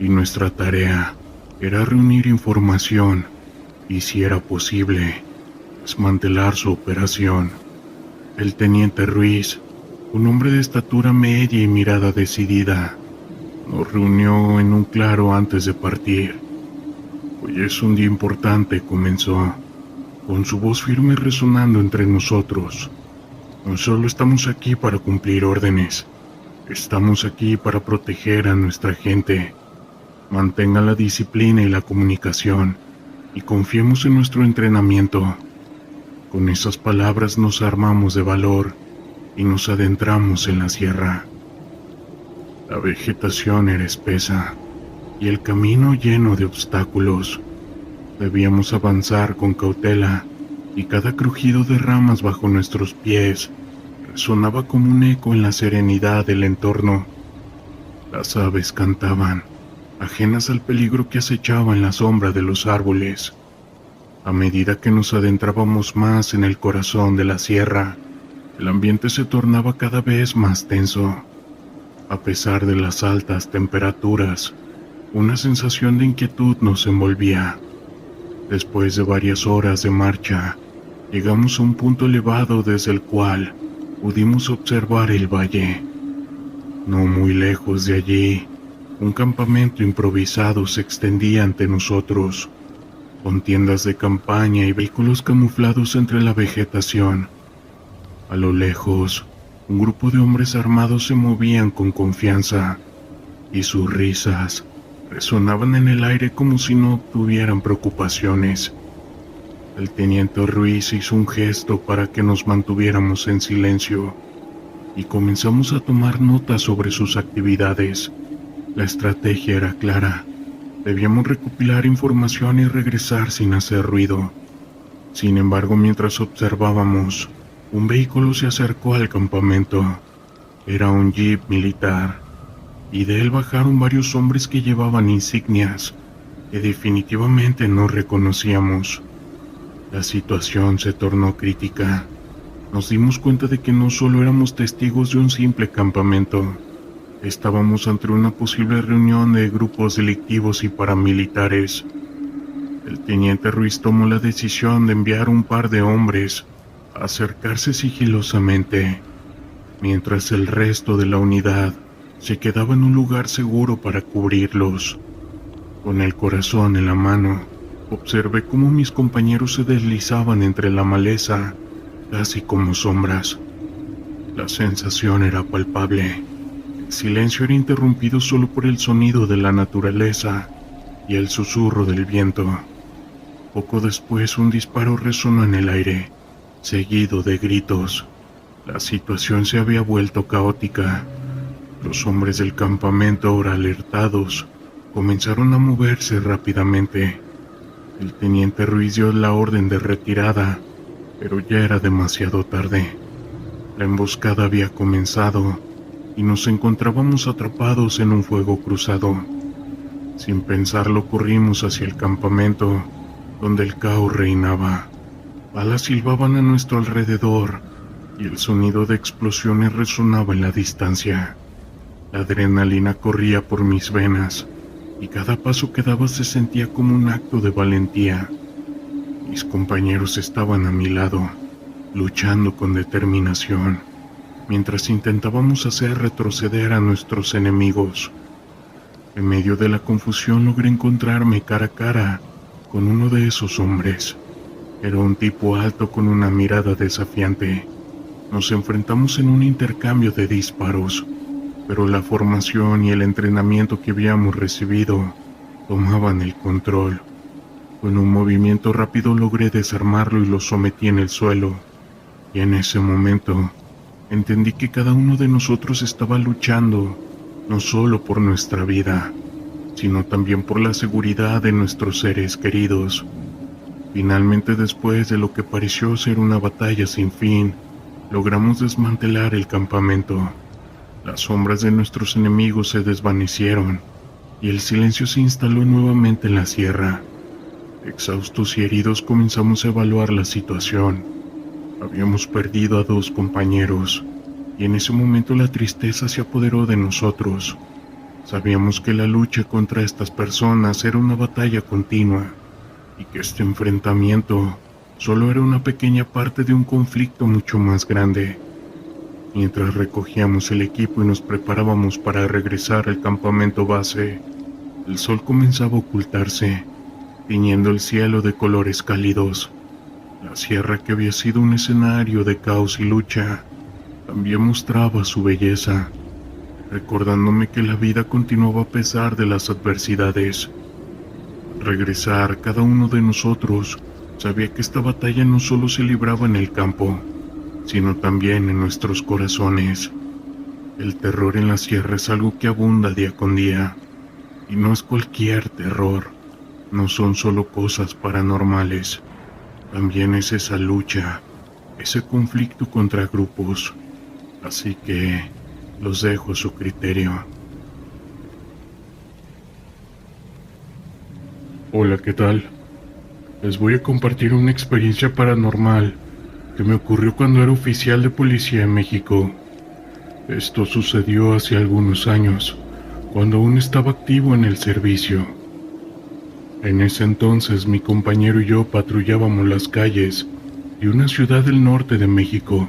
y nuestra tarea era reunir información y, si era posible, desmantelar su operación. El teniente Ruiz, un hombre de estatura media y mirada decidida, nos reunió en un claro antes de partir. Hoy es un día importante, comenzó, con su voz firme resonando entre nosotros. No solo estamos aquí para cumplir órdenes, estamos aquí para proteger a nuestra gente. Mantenga la disciplina y la comunicación, y confiemos en nuestro entrenamiento. Con esas palabras nos armamos de valor y nos adentramos en la sierra. La vegetación era espesa y el camino lleno de obstáculos. Debíamos avanzar con cautela, y cada crujido de ramas bajo nuestros pies resonaba como un eco en la serenidad del entorno. Las aves cantaban, ajenas al peligro que acechaba en la sombra de los árboles. A medida que nos adentrábamos más en el corazón de la sierra, el ambiente se tornaba cada vez más tenso. A pesar de las altas temperaturas, una sensación de inquietud nos envolvía. Después de varias horas de marcha, llegamos a un punto elevado desde el cual pudimos observar el valle. No muy lejos de allí, un campamento improvisado se extendía ante nosotros. con tiendas de campaña y vehículos camuflados entre la vegetación. A lo lejos, un grupo de hombres armados se movían con confianza, y sus risas resonaban en el aire como si no tuvieran preocupaciones. El teniente Ruiz hizo un gesto para que nos mantuviéramos en silencio, y comenzamos a tomar notas sobre sus actividades. La estrategia era clara. Debíamos recopilar información y regresar sin hacer ruido. Sin embargo, mientras observábamos, un vehículo se acercó al campamento. Era un jeep militar, y de él bajaron varios hombres que llevaban insignias que definitivamente no reconocíamos. La situación se tornó crítica. Nos dimos cuenta de que no solo éramos testigos de un simple campamento, estábamos ante una posible reunión de grupos delictivos y paramilitares. El teniente Ruiz tomó la decisión de enviar un par de hombres a acercarse sigilosamente, mientras el resto de la unidad se quedaba en un lugar seguro para cubrirlos. Con el corazón en la mano, observé cómo mis compañeros se deslizaban entre la maleza, casi como sombras. La sensación era palpable. El silencio era interrumpido solo por el sonido de la naturaleza y el susurro del viento. Poco después, un disparo resonó en el aire, seguido de gritos. La situación se había vuelto caótica. Los hombres del campamento, ahora alertados, comenzaron a moverse rápidamente. El teniente Ruiz dio la orden de retirada, pero ya era demasiado tarde. La emboscada había comenzado y nos encontrábamos atrapados en un fuego cruzado. Sin pensarlo, corrimos hacia el campamento, donde el caos reinaba. Balas silbaban a nuestro alrededor y el sonido de explosiones resonaba en la distancia. La adrenalina corría por mis venas y cada paso que daba se sentía como un acto de valentía. Mis compañeros estaban a mi lado, luchando con determinación, mientras intentábamos hacer retroceder a nuestros enemigos. En medio de la confusión logré encontrarme cara a cara con uno de esos hombres. Era un tipo alto con una mirada desafiante. Nos enfrentamos en un intercambio de disparos, pero la formación y el entrenamiento que habíamos recibido tomaban el control. Con un movimiento rápido logré desarmarlo y lo sometí en el suelo, y en ese momento entendí que cada uno de nosotros estaba luchando no solo por nuestra vida, sino también por la seguridad de nuestros seres queridos. Finalmente, después de lo que pareció ser una batalla sin fin, logramos desmantelar el campamento. Las sombras de nuestros enemigos se desvanecieron y el silencio se instaló nuevamente en la sierra. Exhaustos y heridos comenzamos a evaluar la situación. Habíamos perdido a 2 compañeros y en ese momento la tristeza se apoderó de nosotros. Sabíamos que la lucha contra estas personas era una batalla continua y que este enfrentamiento solo era una pequeña parte de un conflicto mucho más grande. Mientras recogíamos el equipo y nos preparábamos para regresar al campamento base, el sol comenzaba a ocultarse, tiñendo el cielo de colores cálidos. La sierra, que había sido un escenario de caos y lucha, también mostraba su belleza, recordándome que la vida continuaba a pesar de las adversidades. Al regresar, cada uno de nosotros sabía que esta batalla no solo se libraba en el campo, sino también en nuestros corazones. El terror en la sierra es algo que abunda día con día, y no es cualquier terror. No son solo cosas paranormales, también es esa lucha, ese conflicto contra grupos. Así que los dejo a su criterio. Hola, ¿qué tal? Les voy a compartir una experiencia paranormal que me ocurrió cuando era oficial de policía en México. Esto sucedió hace algunos años, cuando aún estaba activo en el servicio. En ese entonces mi compañero y yo patrullábamos las calles de una ciudad del norte de México,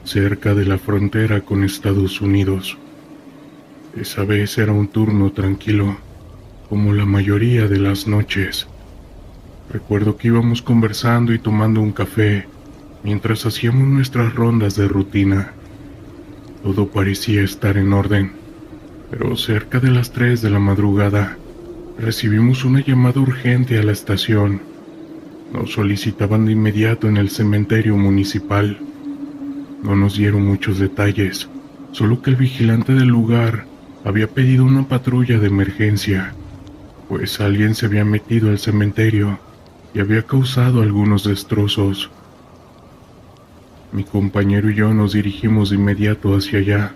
cerca de la frontera con Estados Unidos. Esa vez era un turno tranquilo, como la mayoría de las noches. Recuerdo que íbamos conversando y tomando un café mientras hacíamos nuestras rondas de rutina. Todo parecía estar en orden, pero cerca de las 3 de la madrugada recibimos una llamada urgente a la estación. Nos solicitaban de inmediato en el cementerio municipal. No nos dieron muchos detalles, solo que el vigilante del lugar había pedido una patrulla de emergencia, pues alguien se había metido al cementerio y había causado algunos destrozos. Mi compañero y yo nos dirigimos de inmediato hacia allá.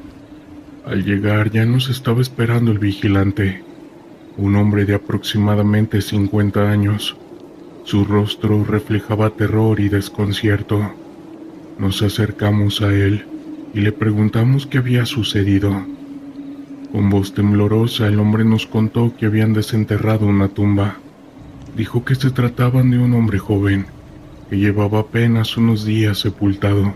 Al llegar ya nos estaba esperando el vigilante, un hombre de aproximadamente 50 años. Su rostro reflejaba terror y desconcierto. Nos acercamos a él y le preguntamos qué había sucedido. Con voz temblorosa el hombre nos contó que habían desenterrado una tumba. Dijo que se trataban de un hombre joven, que llevaba apenas unos días sepultado.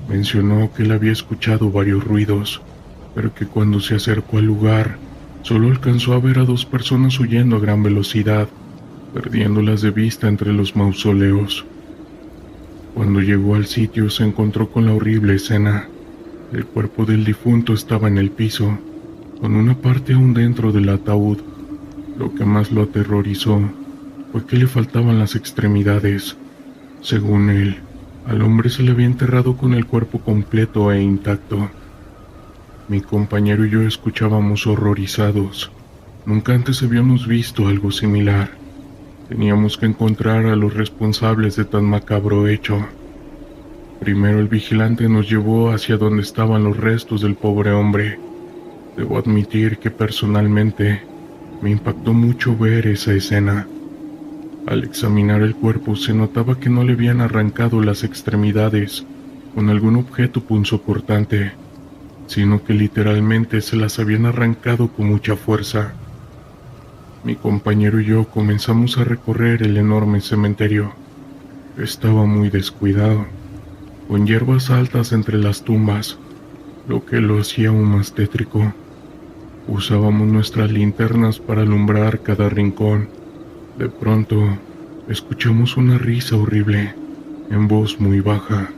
Mencionó que él había escuchado varios ruidos, pero que cuando se acercó al lugar, solo alcanzó a ver a 2 personas huyendo a gran velocidad, perdiéndolas de vista entre los mausoleos. Cuando llegó al sitio se encontró con la horrible escena. El cuerpo del difunto estaba en el piso, con una parte aún dentro del ataúd. Lo que más lo aterrorizó fue que le faltaban las extremidades. Según él, al hombre se le había enterrado con el cuerpo completo e intacto. Mi compañero y yo escuchábamos horrorizados. Nunca antes habíamos visto algo similar. Teníamos que encontrar a los responsables de tan macabro hecho. Primero el vigilante nos llevó hacia donde estaban los restos del pobre hombre. Debo admitir que personalmente me impactó mucho ver esa escena. Al examinar el cuerpo se notaba que no le habían arrancado las extremidades con algún objeto punzocortante, sino que literalmente se las habían arrancado con mucha fuerza. Mi compañero y yo comenzamos a recorrer el enorme cementerio. Estaba muy descuidado, con hierbas altas entre las tumbas, lo que lo hacía aún más tétrico. Usábamos nuestras linternas para alumbrar cada rincón. De pronto, escuchamos una risa horrible, en voz muy baja.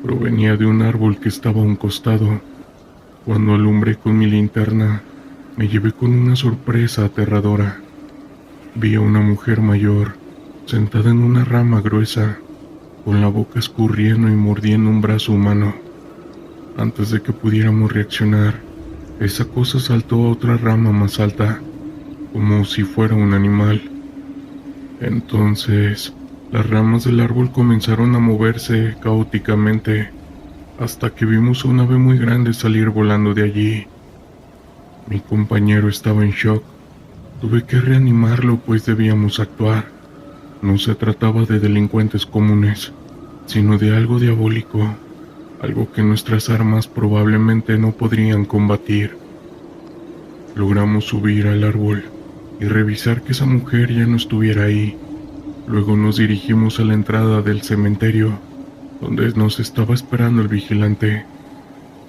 Provenía de un árbol que estaba a un costado. Cuando alumbré con mi linterna, me llevé con una sorpresa aterradora. Vi a una mujer mayor, sentada en una rama gruesa, con la boca escurriendo y mordiendo un brazo humano. Antes de que pudiéramos reaccionar, esa cosa saltó a otra rama más alta, como si fuera un animal. Entonces, las ramas del árbol comenzaron a moverse caóticamente, hasta que vimos a un ave muy grande salir volando de allí. Mi compañero estaba en shock. Tuve que reanimarlo, pues debíamos actuar. No se trataba de delincuentes comunes, sino de algo diabólico, algo que nuestras armas probablemente no podrían combatir. Logramos subir al árbol y revisar que esa mujer ya no estuviera ahí. Luego nos dirigimos a la entrada del cementerio, donde nos estaba esperando el vigilante.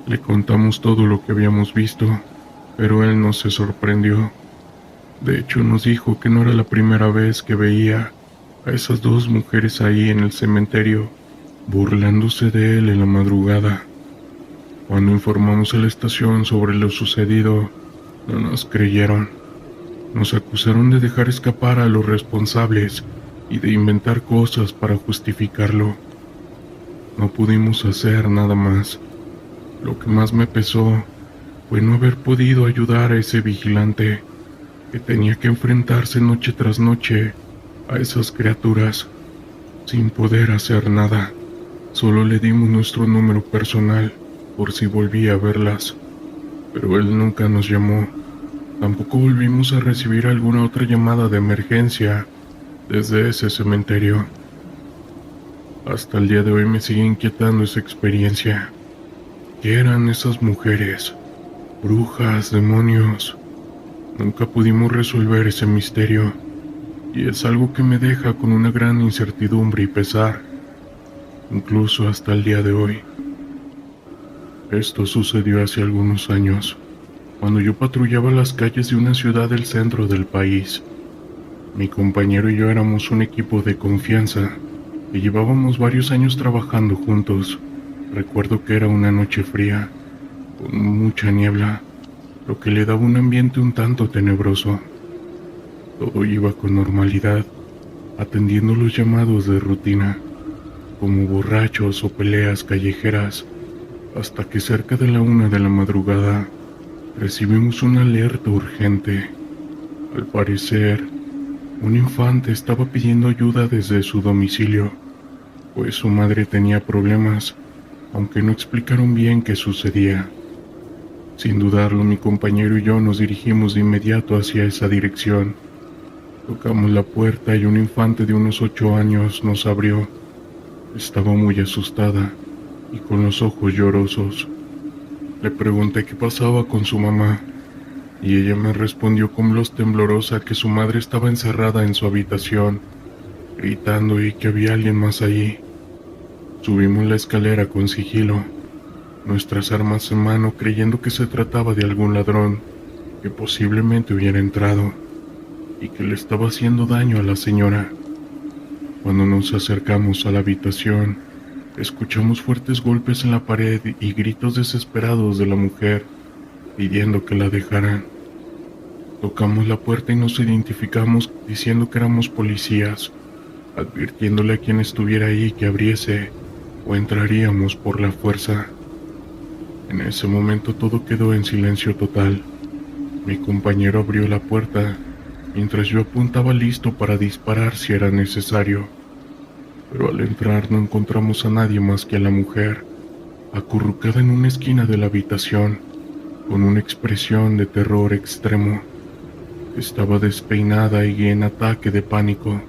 Le contamos todo lo que habíamos visto, pero él no se sorprendió. De hecho, nos dijo que no era la primera vez que veía a esas 2 mujeres ahí en el cementerio, burlándose de él en la madrugada. Cuando informamos a la estación sobre lo sucedido, no nos creyeron. Nos acusaron de dejar escapar a los responsables y de inventar cosas para justificarlo. No pudimos hacer nada más. Lo que más me pesó fue no haber podido ayudar a ese vigilante que tenía que enfrentarse noche tras noche a esas criaturas sin poder hacer nada. Solo le dimos nuestro número personal por si volvía a verlas, pero él nunca nos llamó. Tampoco volvimos a recibir alguna otra llamada de emergencia desde ese cementerio. Hasta el día de hoy me sigue inquietando esa experiencia. ¿Qué eran esas mujeres? ¿Brujas? ¿Demonios? Nunca pudimos resolver ese misterio, y es algo que me deja con una gran incertidumbre y pesar, incluso hasta el día de hoy. Esto sucedió hace algunos años, cuando yo patrullaba las calles de una ciudad del centro del país. Mi compañero y yo éramos un equipo de confianza y llevábamos varios años trabajando juntos. Recuerdo que era una noche fría, con mucha niebla, lo que le daba un ambiente un tanto tenebroso. Todo iba con normalidad, atendiendo los llamados de rutina, como borrachos o peleas callejeras, hasta que cerca de la 1 de la madrugada recibimos una alerta urgente. Al parecer, un infante estaba pidiendo ayuda desde su domicilio, pues su madre tenía problemas, aunque no explicaron bien qué sucedía. Sin dudarlo, mi compañero y yo nos dirigimos de inmediato hacia esa dirección. Tocamos la puerta y un infante de unos 8 años nos abrió. Estaba muy asustada y con los ojos llorosos. Le pregunté qué pasaba con su mamá y ella me respondió con voz temblorosa que su madre estaba encerrada en su habitación, gritando y que había alguien más allí. Subimos la escalera con sigilo, nuestras armas en mano, creyendo que se trataba de algún ladrón que posiblemente hubiera entrado y que le estaba haciendo daño a la señora. Cuando nos acercamos a la habitación, escuchamos fuertes golpes en la pared y gritos desesperados de la mujer pidiendo que la dejaran. Tocamos la puerta y nos identificamos diciendo que éramos policías, advirtiéndole a quien estuviera ahí que abriese o entraríamos por la fuerza. En ese momento todo quedó en silencio total. Mi compañero abrió la puerta mientras yo apuntaba listo para disparar si era necesario, pero al entrar no encontramos a nadie más que a la mujer, acurrucada en una esquina de la habitación, con una expresión de terror extremo. Estaba despeinada y en ataque de pánico.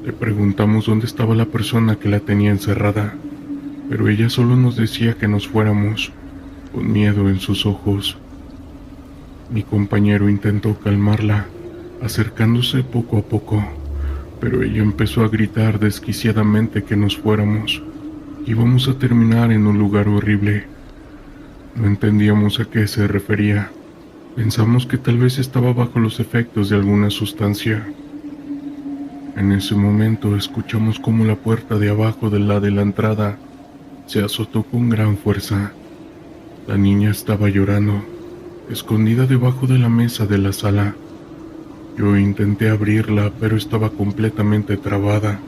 Le preguntamos dónde estaba la persona que la tenía encerrada, pero ella solo nos decía que nos fuéramos, con miedo en sus ojos. Mi compañero intentó calmarla, acercándose poco a poco, pero ella empezó a gritar desquiciadamente que nos fuéramos. Íbamos a terminar en un lugar horrible. No entendíamos a qué se refería. Pensamos que tal vez estaba bajo los efectos de alguna sustancia. En ese momento escuchamos cómo la puerta de abajo de la entrada se azotó con gran fuerza. La niña estaba llorando, escondida debajo de la mesa de la sala. Yo intenté abrirla, pero estaba completamente trabada,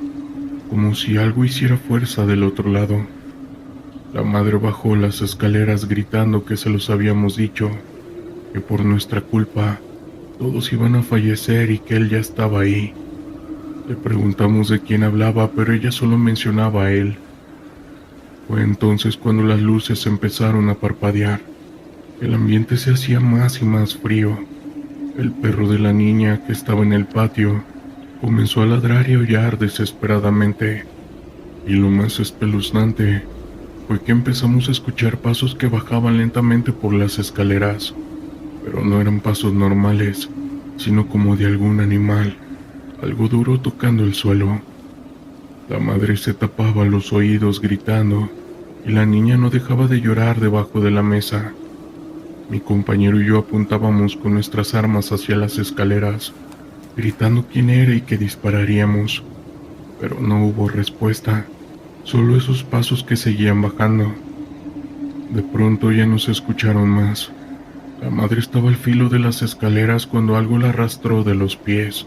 como si algo hiciera fuerza del otro lado. La madre bajó las escaleras gritando que se los habíamos dicho, que por nuestra culpa todos iban a fallecer y que él ya estaba ahí. Le preguntamos de quién hablaba, pero ella solo mencionaba a él. Fue entonces cuando las luces empezaron a parpadear. El ambiente se hacía más y más frío. El perro de la niña, que estaba en el patio, comenzó a ladrar y aullar desesperadamente. Y lo más espeluznante fue que empezamos a escuchar pasos que bajaban lentamente por las escaleras, pero no eran pasos normales, sino como de algún animal, algo duro tocando el suelo. La madre se tapaba los oídos gritando, y la niña no dejaba de llorar debajo de la mesa. Mi compañero y yo apuntábamos con nuestras armas hacia las escaleras, gritando quién era y que dispararíamos, pero no hubo respuesta, solo esos pasos que seguían bajando. De pronto ya no se escucharon más. La madre estaba al filo de las escaleras cuando algo la arrastró de los pies,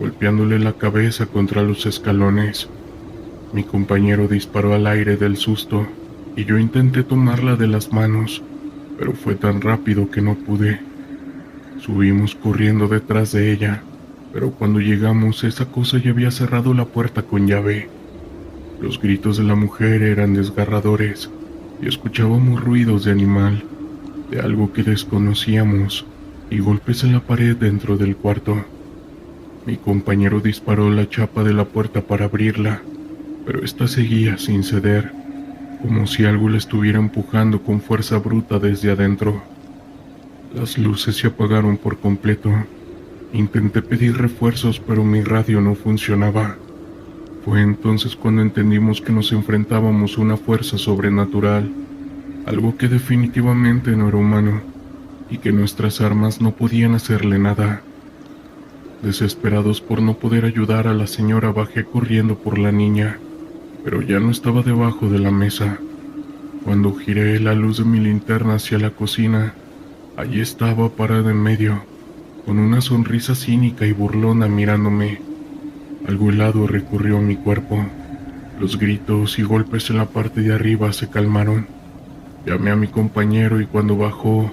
golpeándole la cabeza contra los escalones. Mi compañero disparó al aire del susto y yo intenté tomarla de las manos, pero fue tan rápido que no pude. Subimos corriendo detrás de ella, pero cuando llegamos esa cosa ya había cerrado la puerta con llave. Los gritos de la mujer eran desgarradores y escuchábamos ruidos de animal, de algo que desconocíamos, y golpes en la pared dentro del cuarto. Mi compañero disparó la chapa de la puerta para abrirla, pero esta seguía sin ceder, como si algo la estuviera empujando con fuerza bruta desde adentro. Las luces se apagaron por completo. Intenté pedir refuerzos, pero mi radio no funcionaba. Fue entonces cuando entendimos que nos enfrentábamos a una fuerza sobrenatural, algo que definitivamente no era humano, y que nuestras armas no podían hacerle nada. Desesperados por no poder ayudar a la señora, bajé corriendo por la niña, pero ya no estaba debajo de la mesa. Cuando giré la luz de mi linterna hacia la cocina, allí estaba parada en medio, con una sonrisa cínica y burlona mirándome. Algo helado recorrió mi cuerpo. Los gritos y golpes en la parte de arriba se calmaron. Llamé a mi compañero y cuando bajó,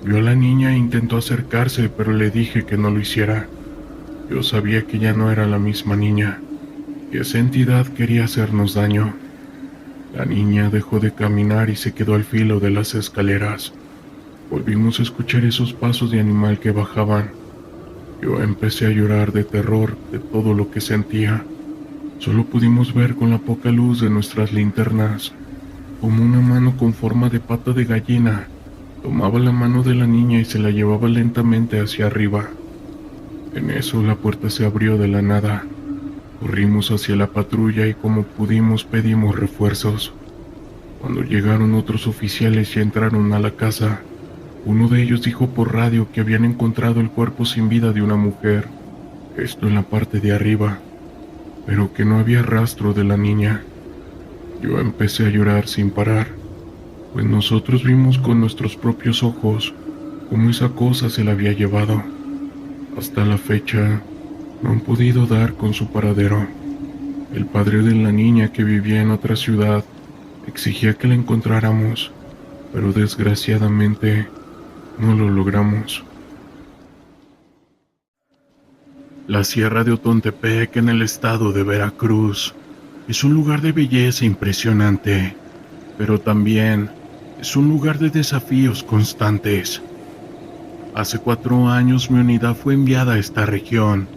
vio a la niña e intentó acercarse, pero le dije que no lo hiciera. Yo sabía que ya no era la misma niña, que esa entidad quería hacernos daño. La niña dejó de caminar y se quedó al filo de las escaleras. Volvimos a escuchar esos pasos de animal que bajaban. Yo empecé a llorar de terror de todo lo que sentía. Solo pudimos ver con la poca luz de nuestras linternas como una mano con forma de pata de gallina tomaba la mano de la niña y se la llevaba lentamente hacia arriba. En eso la puerta se abrió de la nada. Corrimos hacia la patrulla y como pudimos pedimos refuerzos. Cuando llegaron otros oficiales y entraron a la casa, uno de ellos dijo por radio que habían encontrado el cuerpo sin vida de una mujer, esto en la parte de arriba, pero que no había rastro de la niña. Yo empecé a llorar sin parar, pues nosotros vimos con nuestros propios ojos cómo esa cosa se la había llevado. Hasta la fecha, no han podido dar con su paradero. El padre de la niña, que vivía en otra ciudad, exigía que la encontráramos, pero desgraciadamente no lo logramos. La Sierra de Otontepec, en el estado de Veracruz, es un lugar de belleza impresionante, pero también es un lugar de desafíos constantes. Hace 4 años mi unidad fue enviada a esta región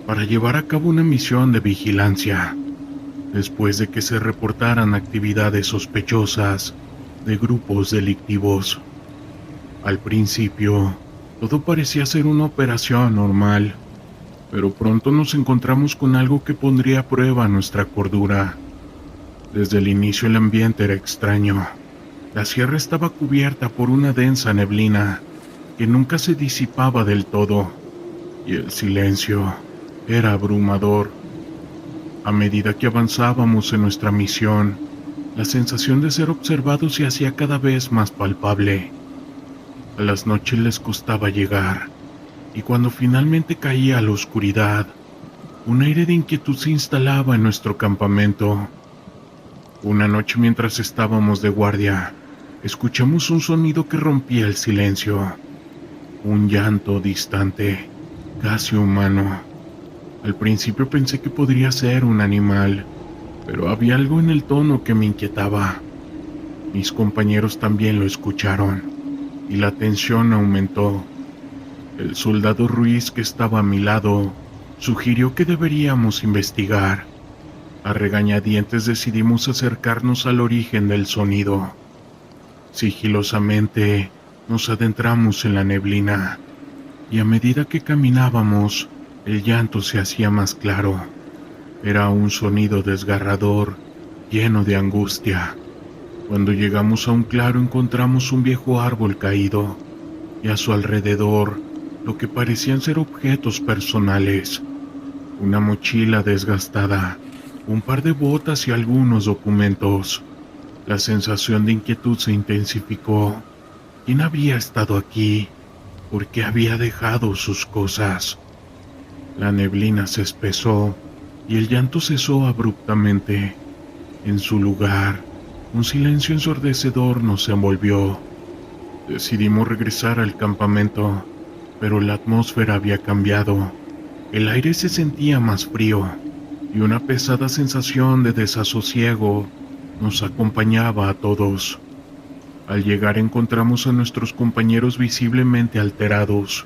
para llevar a cabo una misión de vigilancia, después de que se reportaran actividades sospechosas de grupos delictivos. Al principio, todo parecía ser una operación normal, pero pronto nos encontramos con algo que pondría a prueba nuestra cordura. Desde el inicio el ambiente era extraño. La sierra estaba cubierta por una densa neblina que nunca se disipaba del todo, y el silencio era abrumador. A medida que avanzábamos en nuestra misión, la sensación de ser observados se hacía cada vez más palpable. A las noches les costaba llegar, y cuando finalmente caía la oscuridad, un aire de inquietud se instalaba en nuestro campamento. Una noche, mientras estábamos de guardia, escuchamos un sonido que rompía el silencio. Un llanto distante, casi humano. Al principio pensé que podría ser un animal, pero había algo en el tono que me inquietaba. Mis compañeros también lo escucharon, y la tensión aumentó. El soldado Ruiz, que estaba a mi lado, sugirió que deberíamos investigar. A regañadientes decidimos acercarnos al origen del sonido. Sigilosamente nos adentramos en la neblina, y a medida que caminábamos, el llanto se hacía más claro. Era un sonido desgarrador, lleno de angustia. Cuando llegamos a un claro encontramos un viejo árbol caído, y a su alrededor lo que parecían ser objetos personales. Una mochila desgastada, un par de botas y algunos documentos. La sensación de inquietud se intensificó. ¿Quién había estado aquí? ¿Por qué había dejado sus cosas? La neblina se espesó y el llanto cesó abruptamente. En su lugar, un silencio ensordecedor nos envolvió. Decidimos regresar al campamento, pero la atmósfera había cambiado. El aire se sentía más frío y una pesada sensación de desasosiego nos acompañaba a todos. Al llegar encontramos a nuestros compañeros visiblemente alterados.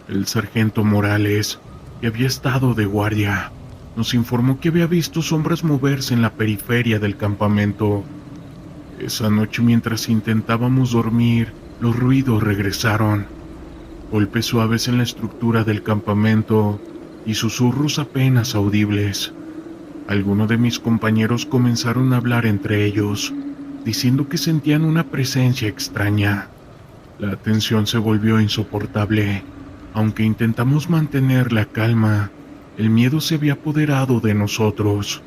El sargento Morales, que había estado de guardia, nos informó que había visto sombras moverse en la periferia del campamento. Esa noche, mientras intentábamos dormir, los ruidos regresaron. Golpes suaves en la estructura del campamento y susurros apenas audibles. Algunos de mis compañeros comenzaron a hablar entre ellos, diciendo que sentían una presencia extraña. La tensión se volvió insoportable, Aunque intentamos mantener la calma, el miedo se había apoderado de nosotros.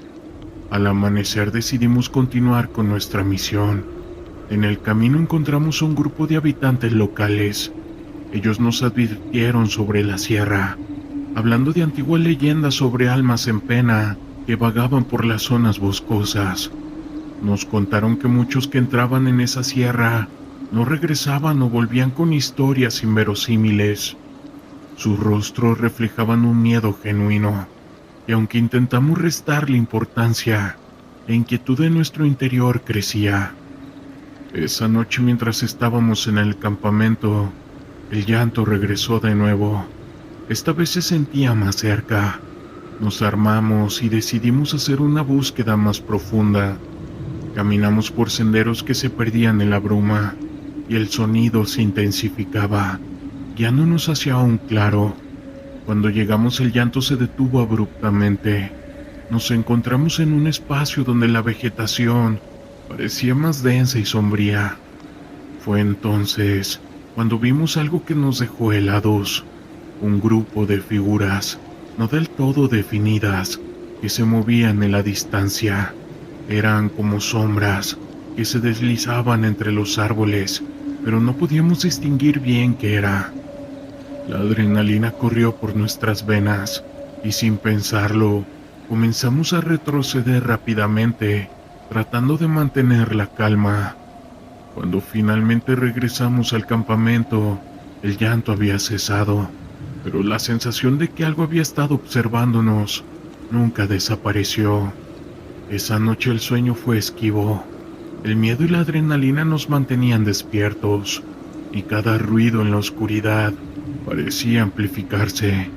Al amanecer decidimos continuar con nuestra misión. En el camino encontramos un grupo de habitantes locales. Ellos nos advirtieron sobre la sierra, hablando de antiguas leyendas sobre almas en pena que vagaban por las zonas boscosas. Nos contaron que muchos que entraban en esa sierra no regresaban o volvían con historias inverosímiles. Sus rostros reflejaban un miedo genuino, y aunque intentamos restarle importancia, la inquietud de nuestro interior crecía. Esa noche, mientras estábamos en el campamento, el llanto regresó de nuevo. Esta vez se sentía más cerca. Nos armamos y decidimos hacer una búsqueda más profunda. Caminamos por senderos que se perdían en la bruma, y el sonido se intensificaba, guiándonos hacia un claro. Cuando llegamos, el llanto se detuvo abruptamente. Nos encontramos en un espacio donde la vegetación parecía más densa y sombría. Fue entonces cuando vimos algo que nos dejó helados. Un grupo de figuras, no del todo definidas, que se movían en la distancia. Eran como sombras que se deslizaban entre los árboles, pero no podíamos distinguir bien qué era. La adrenalina corrió por nuestras venas y sin pensarlo, comenzamos a retroceder rápidamente, tratando de mantener la calma. Cuando finalmente regresamos al campamento, el llanto había cesado, pero la sensación de que algo había estado observándonos nunca desapareció. Esa noche el sueño fue esquivo. El miedo y la adrenalina nos mantenían despiertos, y cada ruido en la oscuridad parecía amplificarse.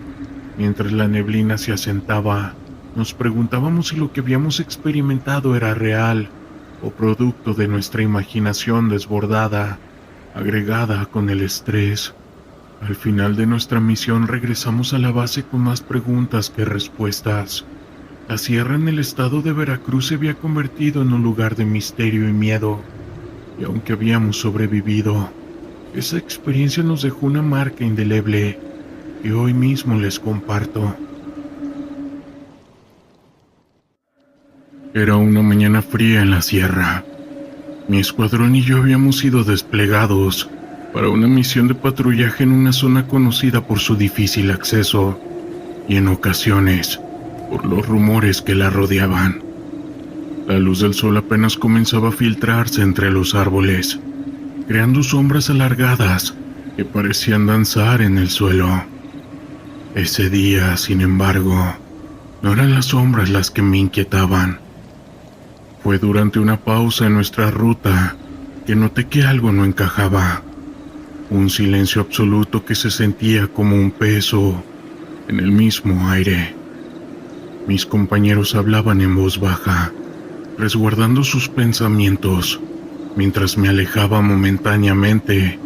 Mientras la neblina se asentaba, nos preguntábamos si lo que habíamos experimentado era real o producto de nuestra imaginación desbordada, agregada con el estrés. Al final de nuestra misión regresamos a la base con más preguntas que respuestas. La sierra en el estado de Veracruz se había convertido en un lugar de misterio y miedo, y aunque habíamos sobrevivido, esa experiencia nos dejó una marca indeleble que hoy mismo les comparto. Era una mañana fría en la sierra. Mi escuadrón y yo habíamos sido desplegados para una misión de patrullaje en una zona conocida por su difícil acceso y en ocasiones por los rumores que la rodeaban. La luz del sol apenas comenzaba a filtrarse entre los árboles, creando sombras alargadas que parecían danzar en el suelo. Ese día, sin embargo, no eran las sombras las que me inquietaban. Fue durante una pausa en nuestra ruta que noté que algo no encajaba. Un silencio absoluto que se sentía como un peso en el mismo aire. Mis compañeros hablaban en voz baja, resguardando sus pensamientos, mientras me alejaba momentáneamente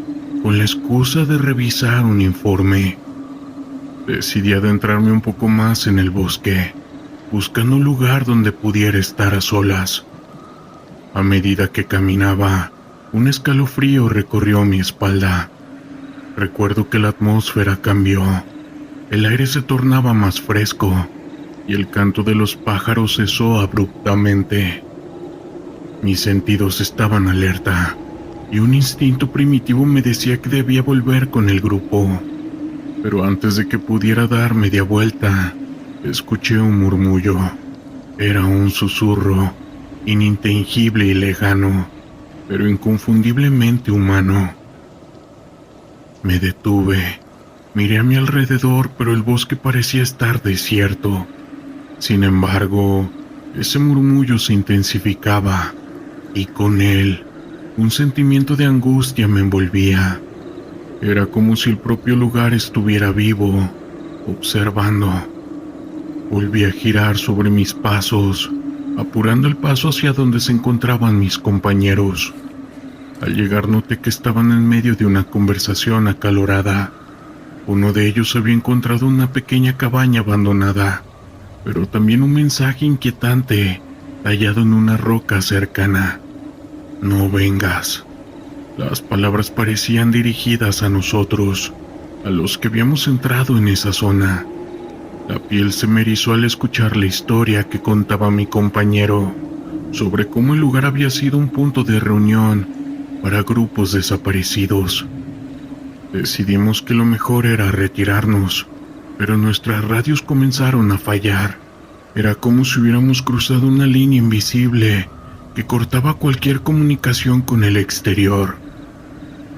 con la excusa de revisar un informe. Decidí adentrarme un poco más en el bosque, buscando un lugar donde pudiera estar a solas. A medida que caminaba, un escalofrío recorrió mi espalda. Recuerdo que la atmósfera cambió. El aire se tornaba más fresco y el canto de los pájaros cesó abruptamente. Mis sentidos estaban alerta y un instinto primitivo me decía que debía volver con el grupo. Pero antes de que pudiera dar media vuelta, escuché un murmullo. Era un susurro, inintangible y lejano, pero inconfundiblemente humano. Me detuve, miré a mi alrededor, pero el bosque parecía estar desierto. Sin embargo, ese murmullo se intensificaba, y con él, un sentimiento de angustia me envolvía. Era como si el propio lugar estuviera vivo, observando. Volví a girar sobre mis pasos, apurando el paso hacia donde se encontraban mis compañeros. Al llegar noté que estaban en medio de una conversación acalorada. Uno de ellos había encontrado una pequeña cabaña abandonada, pero también un mensaje inquietante tallado en una roca cercana. No vengas. Las palabras parecían dirigidas a nosotros. a los que habíamos entrado en esa zona. La piel se me erizó al escuchar la historia que contaba mi compañero sobre cómo el lugar había sido un punto de reunión para grupos desaparecidos. Decidimos que lo mejor era retirarnos, pero nuestras radios comenzaron a fallar. Era como si hubiéramos cruzado una línea invisible que cortaba cualquier comunicación con el exterior.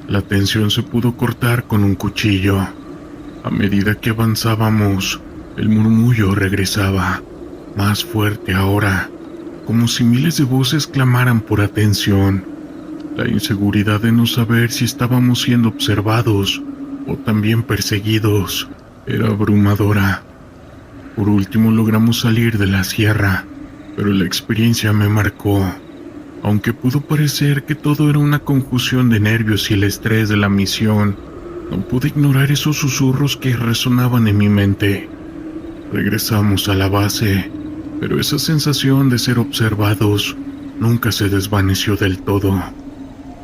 La tensión se pudo cortar con un cuchillo. A medida que avanzábamos, el murmullo regresaba, más fuerte ahora, como si miles de voces clamaran por atención. La inseguridad de no saber si estábamos siendo observados o también perseguidos era abrumadora. Por último logramos salir de la sierra, pero la experiencia me marcó. Aunque pudo parecer que todo era una confusión de nervios y el estrés de la misión, no pude ignorar esos susurros que resonaban en mi mente. Regresamos a la base, pero esa sensación de ser observados nunca se desvaneció del todo.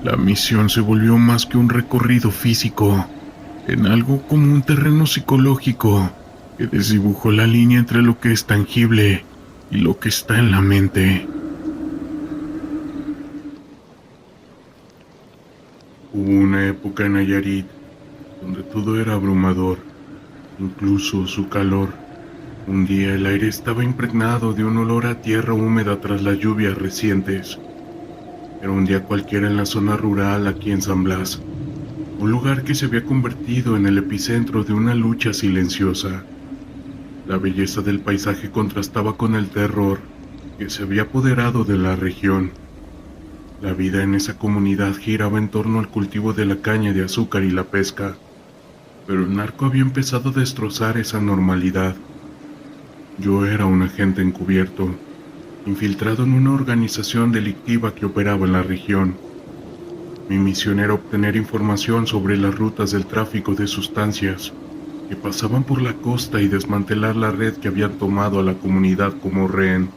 La misión se volvió más que un recorrido físico, en algo como un terreno psicológico que desdibujó la línea entre lo que es tangible y lo que está en la mente. Hubo una época en Nayarit donde todo era abrumador, incluso su calor. Un día el aire estaba impregnado de un olor a tierra húmeda tras las lluvias recientes. Era un día cualquiera en la zona rural aquí en San Blas, un lugar que se había convertido en el epicentro de una lucha silenciosa. La belleza del paisaje contrastaba con el terror que se había apoderado de la región. La vida en esa comunidad giraba en torno al cultivo de la caña de azúcar y la pesca, pero el narco había empezado a destrozar esa normalidad. Yo era un agente encubierto, infiltrado en una organización delictiva que operaba en la región. Mi misión era obtener información sobre las rutas del tráfico de sustancias que pasaban por la costa y desmantelar la red que habían tomado a la comunidad como rehén.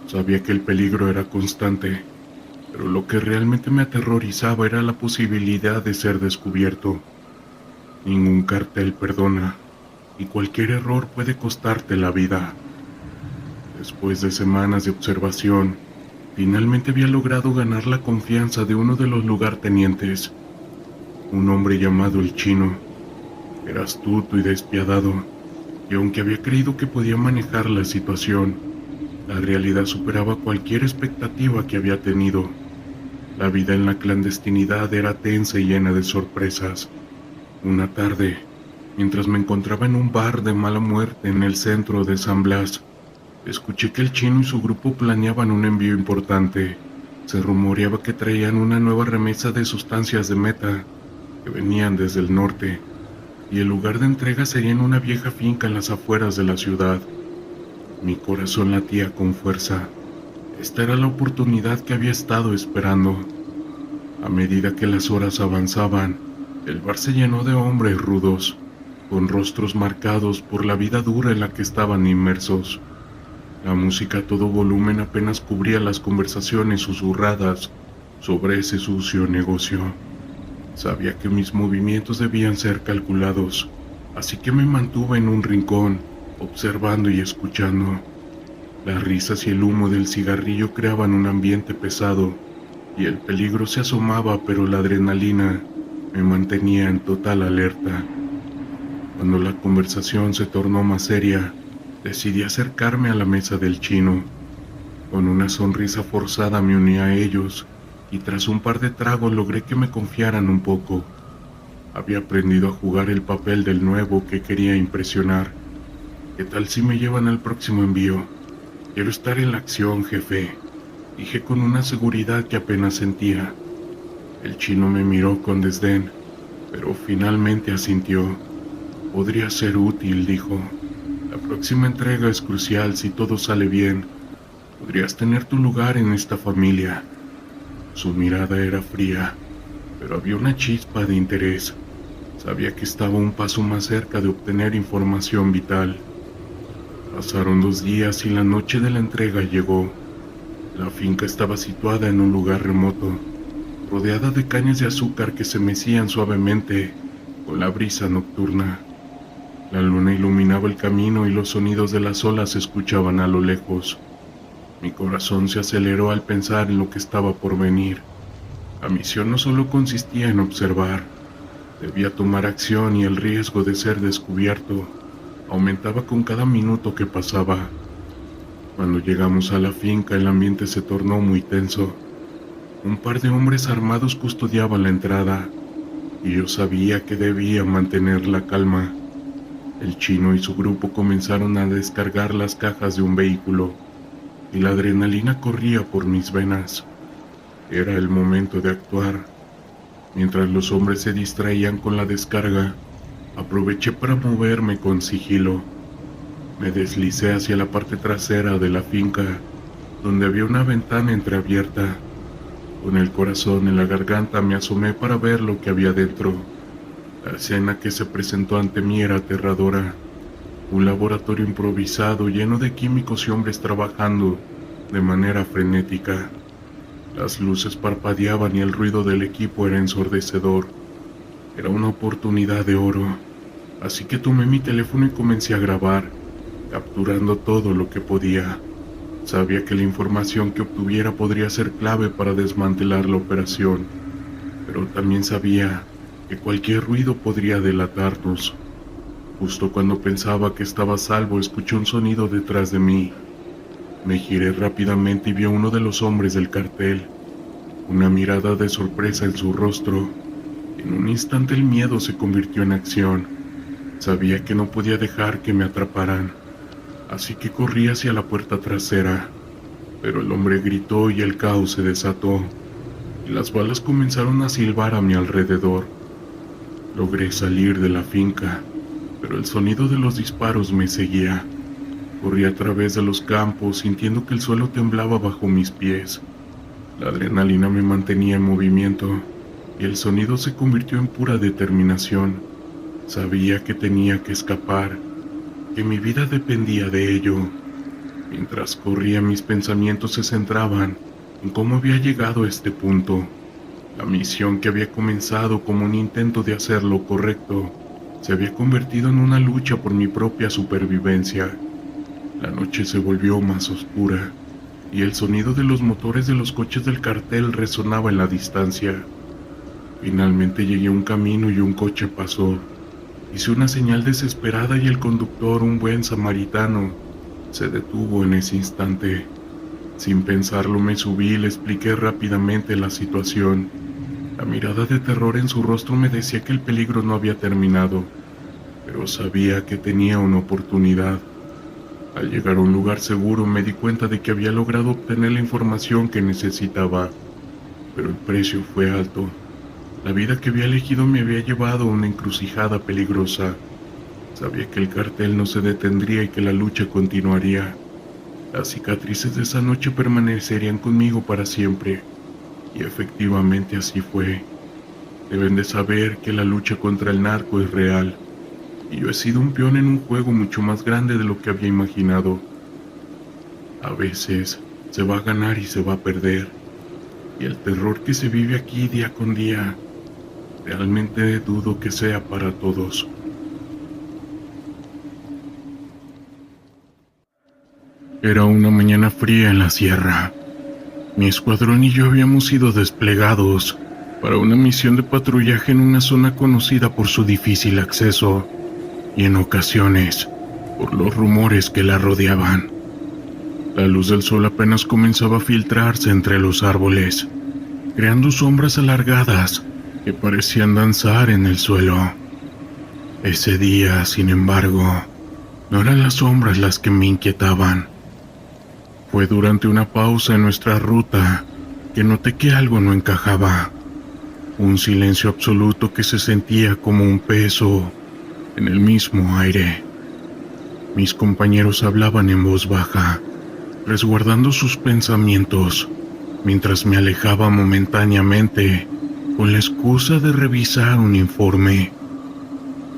Sabía que el peligro era constante, pero lo que realmente me aterrorizaba era la posibilidad de ser descubierto. Ningún cartel perdona, y cualquier error puede costarte la vida. Después de semanas de observación, finalmente había logrado ganar la confianza de uno de los lugartenientes, un hombre llamado el Chino. Era astuto y despiadado, y aunque había creído que podía manejar la situación, la realidad superaba cualquier expectativa que había tenido. La vida en la clandestinidad era tensa y llena de sorpresas. Una tarde, mientras me encontraba en un bar de mala muerte en el centro de San Blas, escuché que el Chino y su grupo planeaban un envío importante. Se rumoreaba que traían una nueva remesa de sustancias de meta que venían desde el norte, y el lugar de entrega sería en una vieja finca en las afueras de la ciudad. Mi corazón latía con fuerza. Esta era la oportunidad que había estado esperando. A medida que las horas avanzaban, el bar se llenó de hombres rudos, con rostros marcados por la vida dura en la que estaban inmersos. La música a todo volumen apenas cubría las conversaciones susurradas sobre ese sucio negocio. Sabía que mis movimientos debían ser calculados, así que me mantuve en un rincón, observando y escuchando. Las risas y el humo del cigarrillo creaban un ambiente pesado, y el peligro se asomaba, pero la adrenalina me mantenía en total alerta. Cuando la conversación se tornó más seria, decidí acercarme a la mesa del Chino. Con una sonrisa forzada me uní a ellos, y tras un par de tragos logré que me confiaran un poco. Había aprendido a jugar el papel del nuevo que quería impresionar. ¿Qué tal si me llevan al próximo envío? Quiero estar en la acción, jefe, dije con una seguridad que apenas sentía. El Chino me miró con desdén, pero finalmente asintió. Podría ser útil, dijo. La próxima entrega es crucial. Si todo sale bien, podrías tener tu lugar en esta familia. Su mirada era fría, pero había una chispa de interés. Sabía que estaba un paso más cerca de obtener información vital. Pasaron 2 días y la noche de la entrega llegó. La finca estaba situada en un lugar remoto, rodeada de cañas de azúcar que se mecían suavemente con la brisa nocturna. La luna iluminaba el camino y los sonidos de las olas se escuchaban a lo lejos. Mi corazón se aceleró al pensar en lo que estaba por venir. La misión no solo consistía en observar, debía tomar acción y el riesgo de ser descubierto aumentaba con cada minuto que pasaba. Cuando llegamos a la finca, el ambiente se tornó muy tenso. Un par de hombres armados custodiaban la entrada, y yo sabía que debía mantener la calma. El chino y su grupo comenzaron a descargar las cajas de un vehículo, y la adrenalina corría por mis venas. Era el momento de actuar. Mientras los hombres se distraían con la descarga, aproveché para moverme con sigilo. Me deslicé hacia la parte trasera de la finca, donde había una ventana entreabierta. Con el corazón en la garganta me asomé para ver lo que había dentro. La escena que se presentó ante mí era aterradora. Un laboratorio improvisado lleno de químicos y hombres trabajando de manera frenética. Las luces parpadeaban y el ruido del equipo era ensordecedor. Era una oportunidad de oro, así que tomé mi teléfono y comencé a grabar, capturando todo lo que podía. Sabía que la información que obtuviera podría ser clave para desmantelar la operación, pero también sabía que cualquier ruido podría delatarnos. Justo cuando pensaba que estaba a salvo, escuché un sonido detrás de mí. Me giré rápidamente y vi a uno de los hombres del cartel, una mirada de sorpresa en su rostro. En un instante el miedo se convirtió en acción. Sabía que no podía dejar que me atraparan, así que corrí hacia la puerta trasera, pero el hombre gritó y el caos se desató, y las balas comenzaron a silbar a mi alrededor. Logré salir de la finca, pero el sonido de los disparos me seguía. Corrí a través de los campos, sintiendo que el suelo temblaba bajo mis pies. La adrenalina me mantenía en movimiento, y el sonido se convirtió en pura determinación. Sabía que tenía que escapar, que mi vida dependía de ello. Mientras corría, mis pensamientos se centraban en cómo había llegado a este punto. La misión que había comenzado como un intento de hacer lo correcto se había convertido en una lucha por mi propia supervivencia. La noche se volvió más oscura, y el sonido de los motores de los coches del cartel resonaba en la distancia. Finalmente llegué a un camino y un coche pasó. Hice una señal desesperada y el conductor, un buen samaritano, se detuvo en ese instante. Sin pensarlo me subí y le expliqué rápidamente la situación. La mirada de terror en su rostro me decía que el peligro no había terminado, pero sabía que tenía una oportunidad. Al llegar a un lugar seguro me di cuenta de que había logrado obtener la información que necesitaba, pero el precio fue alto. La vida que había elegido me había llevado a una encrucijada peligrosa. Sabía que el cartel no se detendría y que la lucha continuaría. Las cicatrices de esa noche permanecerían conmigo para siempre, y efectivamente así fue. Deben de saber que la lucha contra el narco es real, y yo he sido un peón en un juego mucho más grande de lo que había imaginado. A veces se va a ganar y se va a perder, y el terror que se vive aquí día con día, realmente dudo que sea para todos. Era una mañana fría en la sierra. Mi escuadrón y yo habíamos sido desplegados para una misión de patrullaje en una zona conocida por su difícil acceso y en ocasiones por los rumores que la rodeaban. La luz del sol apenas comenzaba a filtrarse entre los árboles, creando sombras alargadas que parecían danzar en el suelo. Ese día, sin embargo, no eran las sombras las que me inquietaban. Fue durante una pausa en nuestra ruta que noté que algo no encajaba. Un silencio absoluto que se sentía como un peso en el mismo aire. Mis compañeros hablaban en voz baja, resguardando sus pensamientos, mientras me alejaba momentáneamente con la excusa de revisar un informe.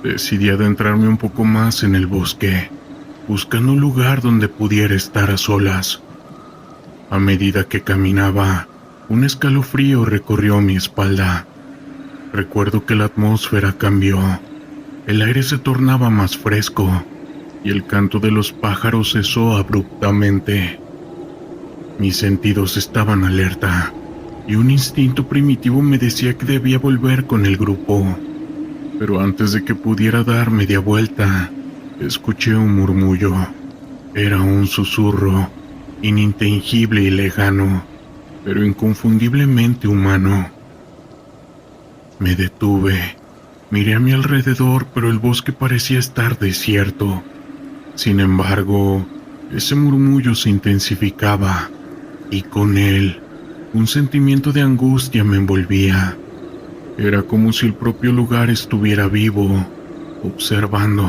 Decidí adentrarme un poco más en el bosque, buscando un lugar donde pudiera estar a solas. A medida que caminaba, un escalofrío recorrió mi espalda. Recuerdo que la atmósfera cambió. El aire se tornaba más fresco y el canto de los pájaros cesó abruptamente. Mis sentidos estaban alerta y un instinto primitivo me decía que debía volver con el grupo. Pero antes de que pudiera dar media vuelta, escuché un murmullo. Era un susurro, inintengible y lejano, pero inconfundiblemente humano. Me detuve, miré a mi alrededor, pero el bosque parecía estar desierto. Sin embargo, ese murmullo se intensificaba, y con él, un sentimiento de angustia me envolvía. Era como si el propio lugar estuviera vivo, observando.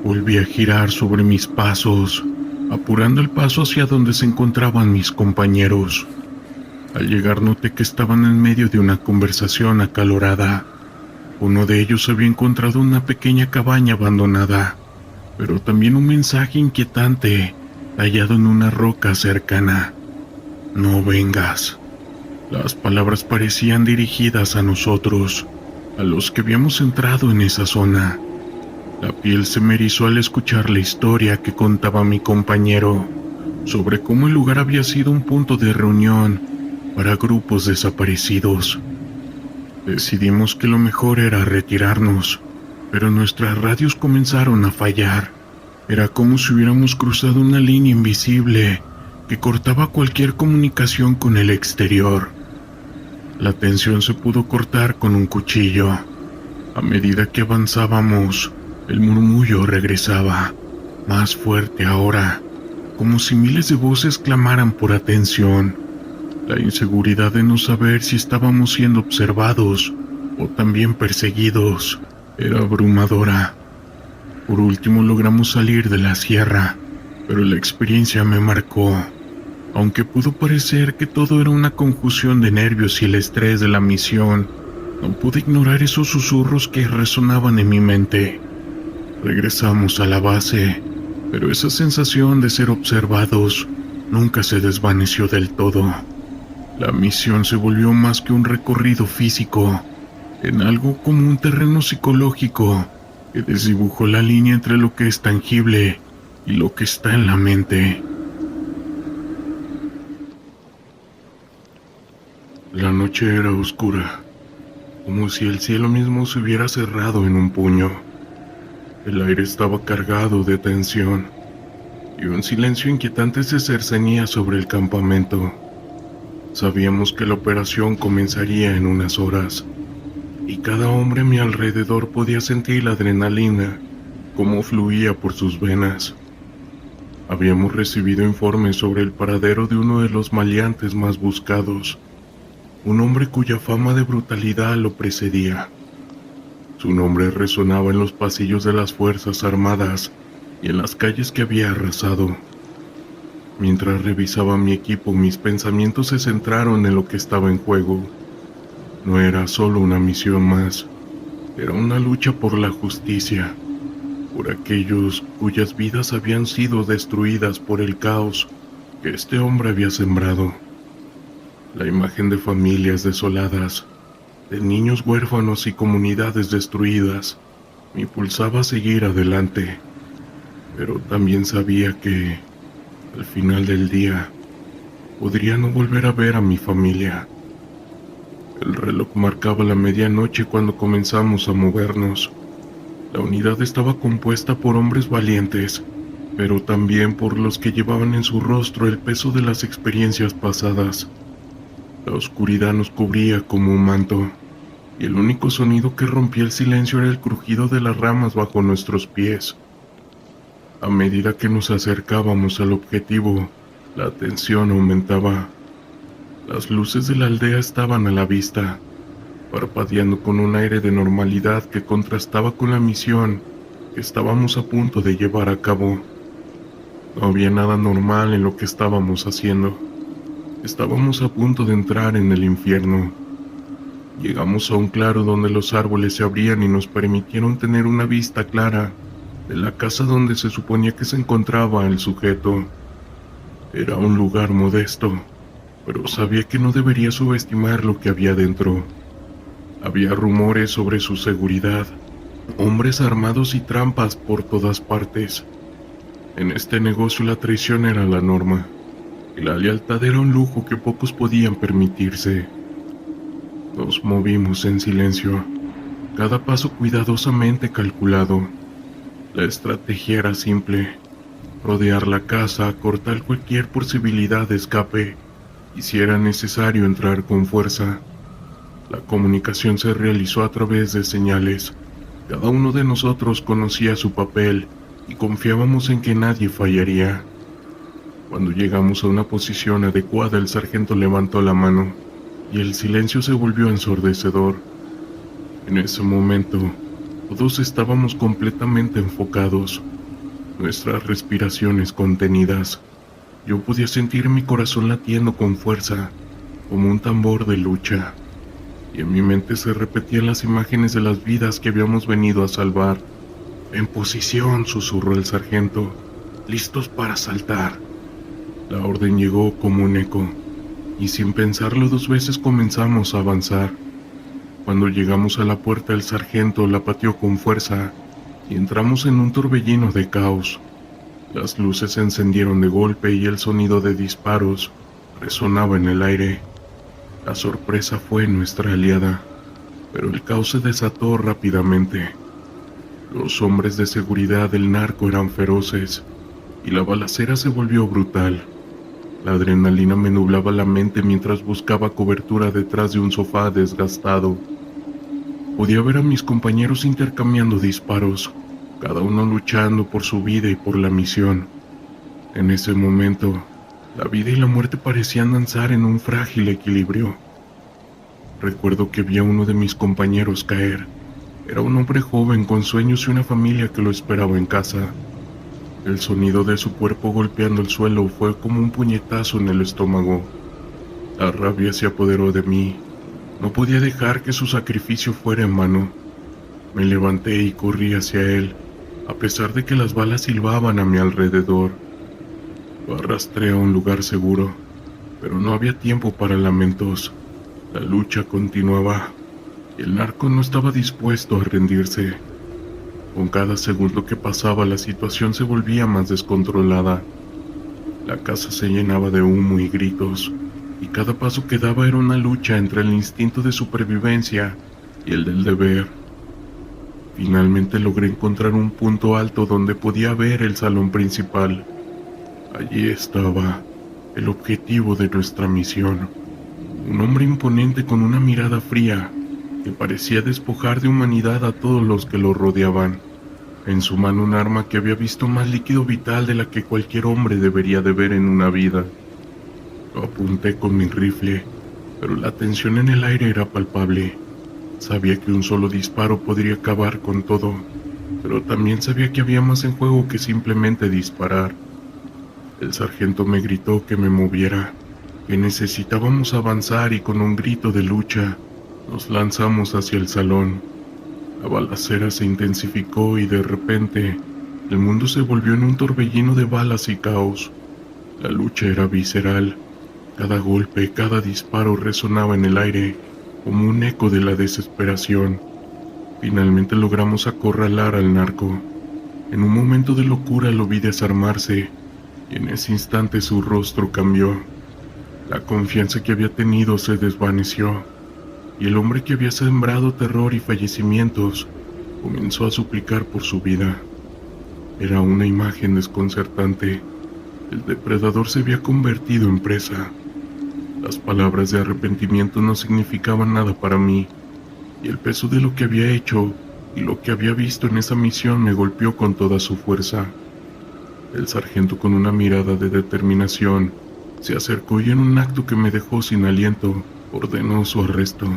Volví a girar sobre mis pasos, apurando el paso hacia donde se encontraban mis compañeros. Al llegar noté que estaban en medio de una conversación acalorada. Uno de ellos había encontrado una pequeña cabaña abandonada, pero también un mensaje inquietante tallado en una roca cercana. No vengas. Las palabras parecían dirigidas a nosotros, a los que habíamos entrado en esa zona. La piel se me erizó al escuchar la historia que contaba mi compañero sobre cómo el lugar había sido un punto de reunión para grupos desaparecidos. Decidimos que lo mejor era retirarnos, pero nuestras radios comenzaron a fallar. Era como si hubiéramos cruzado una línea invisible que cortaba cualquier comunicación con el exterior. La tensión se pudo cortar con un cuchillo. A medida que avanzábamos, el murmullo regresaba, más fuerte ahora, como si miles de voces clamaran por atención. La inseguridad de no saber si estábamos siendo observados o también perseguidos era abrumadora. Por último logramos salir de la sierra, pero la experiencia me marcó. Aunque pudo parecer que todo era una confusión de nervios y el estrés de la misión, no pude ignorar esos susurros que resonaban en mi mente. Regresamos a la base, pero esa sensación de ser observados nunca se desvaneció del todo. La misión se volvió más que un recorrido físico, en algo como un terreno psicológico que desdibujó la línea entre lo que es tangible y lo que está en la mente. La noche era oscura, como si el cielo mismo se hubiera cerrado en un puño. El aire estaba cargado de tensión, y un silencio inquietante se cercenía sobre el campamento. Sabíamos que la operación comenzaría en unas horas, y cada hombre a mi alrededor podía sentir la adrenalina como fluía por sus venas. Habíamos recibido informes sobre el paradero de uno de los maleantes más buscados, un hombre cuya fama de brutalidad lo precedía. Su nombre resonaba en los pasillos de las Fuerzas Armadas y en las calles que había arrasado. Mientras revisaba mi equipo, mis pensamientos se centraron en lo que estaba en juego. No era solo una misión más, era una lucha por la justicia, por aquellos cuyas vidas habían sido destruidas por el caos que este hombre había sembrado. La imagen de familias desoladas, de niños huérfanos y comunidades destruidas, me impulsaba a seguir adelante, pero también sabía que, al final del día, podría no volver a ver a mi familia. El reloj marcaba la medianoche cuando comenzamos a movernos. La unidad estaba compuesta por hombres valientes, pero también por los que llevaban en su rostro el peso de las experiencias pasadas. La oscuridad nos cubría como un manto, y el único sonido que rompía el silencio era el crujido de las ramas bajo nuestros pies. A medida que nos acercábamos al objetivo, la tensión aumentaba. Las luces de la aldea estaban a la vista, parpadeando con un aire de normalidad que contrastaba con la misión que estábamos a punto de llevar a cabo. No había nada normal en lo que estábamos haciendo. Estábamos a punto de entrar en el infierno. Llegamos a un claro donde los árboles se abrían y nos permitieron tener una vista clara de la casa donde se suponía que se encontraba el sujeto. Era un lugar modesto, pero sabía que no debería subestimar lo que había dentro. Había rumores sobre su seguridad, hombres armados y trampas por todas partes. En este negocio la traición era la norma, y la lealtad era un lujo que pocos podían permitirse. Nos movimos en silencio, cada paso cuidadosamente calculado. La estrategia era simple: rodear la casa, cortar cualquier posibilidad de escape, y si era necesario entrar con fuerza. La comunicación se realizó a través de señales. Cada uno de nosotros conocía su papel y confiábamos en que nadie fallaría. Cuando llegamos a una posición adecuada, el sargento levantó la mano y el silencio se volvió ensordecedor. En ese momento, todos estábamos completamente enfocados, nuestras respiraciones contenidas. Yo podía sentir mi corazón latiendo con fuerza, como un tambor de lucha, y en mi mente se repetían las imágenes de las vidas que habíamos venido a salvar. «En posición», susurró el sargento, «listos para saltar». La orden llegó como un eco, y sin pensarlo 2 veces comenzamos a avanzar. Cuando llegamos a la puerta, el sargento la pateó con fuerza, y entramos en un torbellino de caos. Las luces se encendieron de golpe y el sonido de disparos resonaba en el aire. La sorpresa fue nuestra aliada, pero el caos se desató rápidamente. Los hombres de seguridad del narco eran feroces, y la balacera se volvió brutal. La adrenalina me nublaba la mente mientras buscaba cobertura detrás de un sofá desgastado. Podía ver a mis compañeros intercambiando disparos, cada uno luchando por su vida y por la misión. En ese momento, la vida y la muerte parecían danzar en un frágil equilibrio. Recuerdo que vi a uno de mis compañeros caer. Era un hombre joven con sueños y una familia que lo esperaba en casa. El sonido de su cuerpo golpeando el suelo fue como un puñetazo en el estómago. La rabia se apoderó de mí. No podía dejar que su sacrificio fuera en vano. Me levanté y corrí hacia él, a pesar de que las balas silbaban a mi alrededor. Lo arrastré a un lugar seguro, pero no había tiempo para lamentos. La lucha continuaba, y el narco no estaba dispuesto a rendirse. Con cada segundo que pasaba, la situación se volvía más descontrolada. La casa se llenaba de humo y gritos, y cada paso que daba era una lucha entre el instinto de supervivencia y el del deber. Finalmente logré encontrar un punto alto donde podía ver el salón principal. Allí estaba el objetivo de nuestra misión. Un hombre imponente con una mirada fría que parecía despojar de humanidad a todos los que lo rodeaban. En su mano un arma que había visto más líquido vital de la que cualquier hombre debería de ver en una vida. Lo apunté con mi rifle, pero la tensión en el aire era palpable. Sabía que un solo disparo podría acabar con todo, pero también sabía que había más en juego que simplemente disparar. El sargento me gritó que me moviera, que necesitábamos avanzar, y con un grito de lucha nos lanzamos hacia el salón. La balacera se intensificó y de repente el mundo se volvió en un torbellino de balas y caos. La lucha era visceral. Cada golpe, cada disparo resonaba en el aire como un eco de la desesperación. Finalmente logramos acorralar al narco. En un momento de locura lo vi desarmarse, y en ese instante su rostro cambió. La confianza que había tenido se desvaneció, y el hombre que había sembrado terror y fallecimientos comenzó a suplicar por su vida. Era una imagen desconcertante. El depredador se había convertido en presa. Las palabras de arrepentimiento no significaban nada para mí, y el peso de lo que había hecho y lo que había visto en esa misión me golpeó con toda su fuerza. El sargento, con una mirada de determinación, se acercó y en un acto que me dejó sin aliento, ordenó su arresto.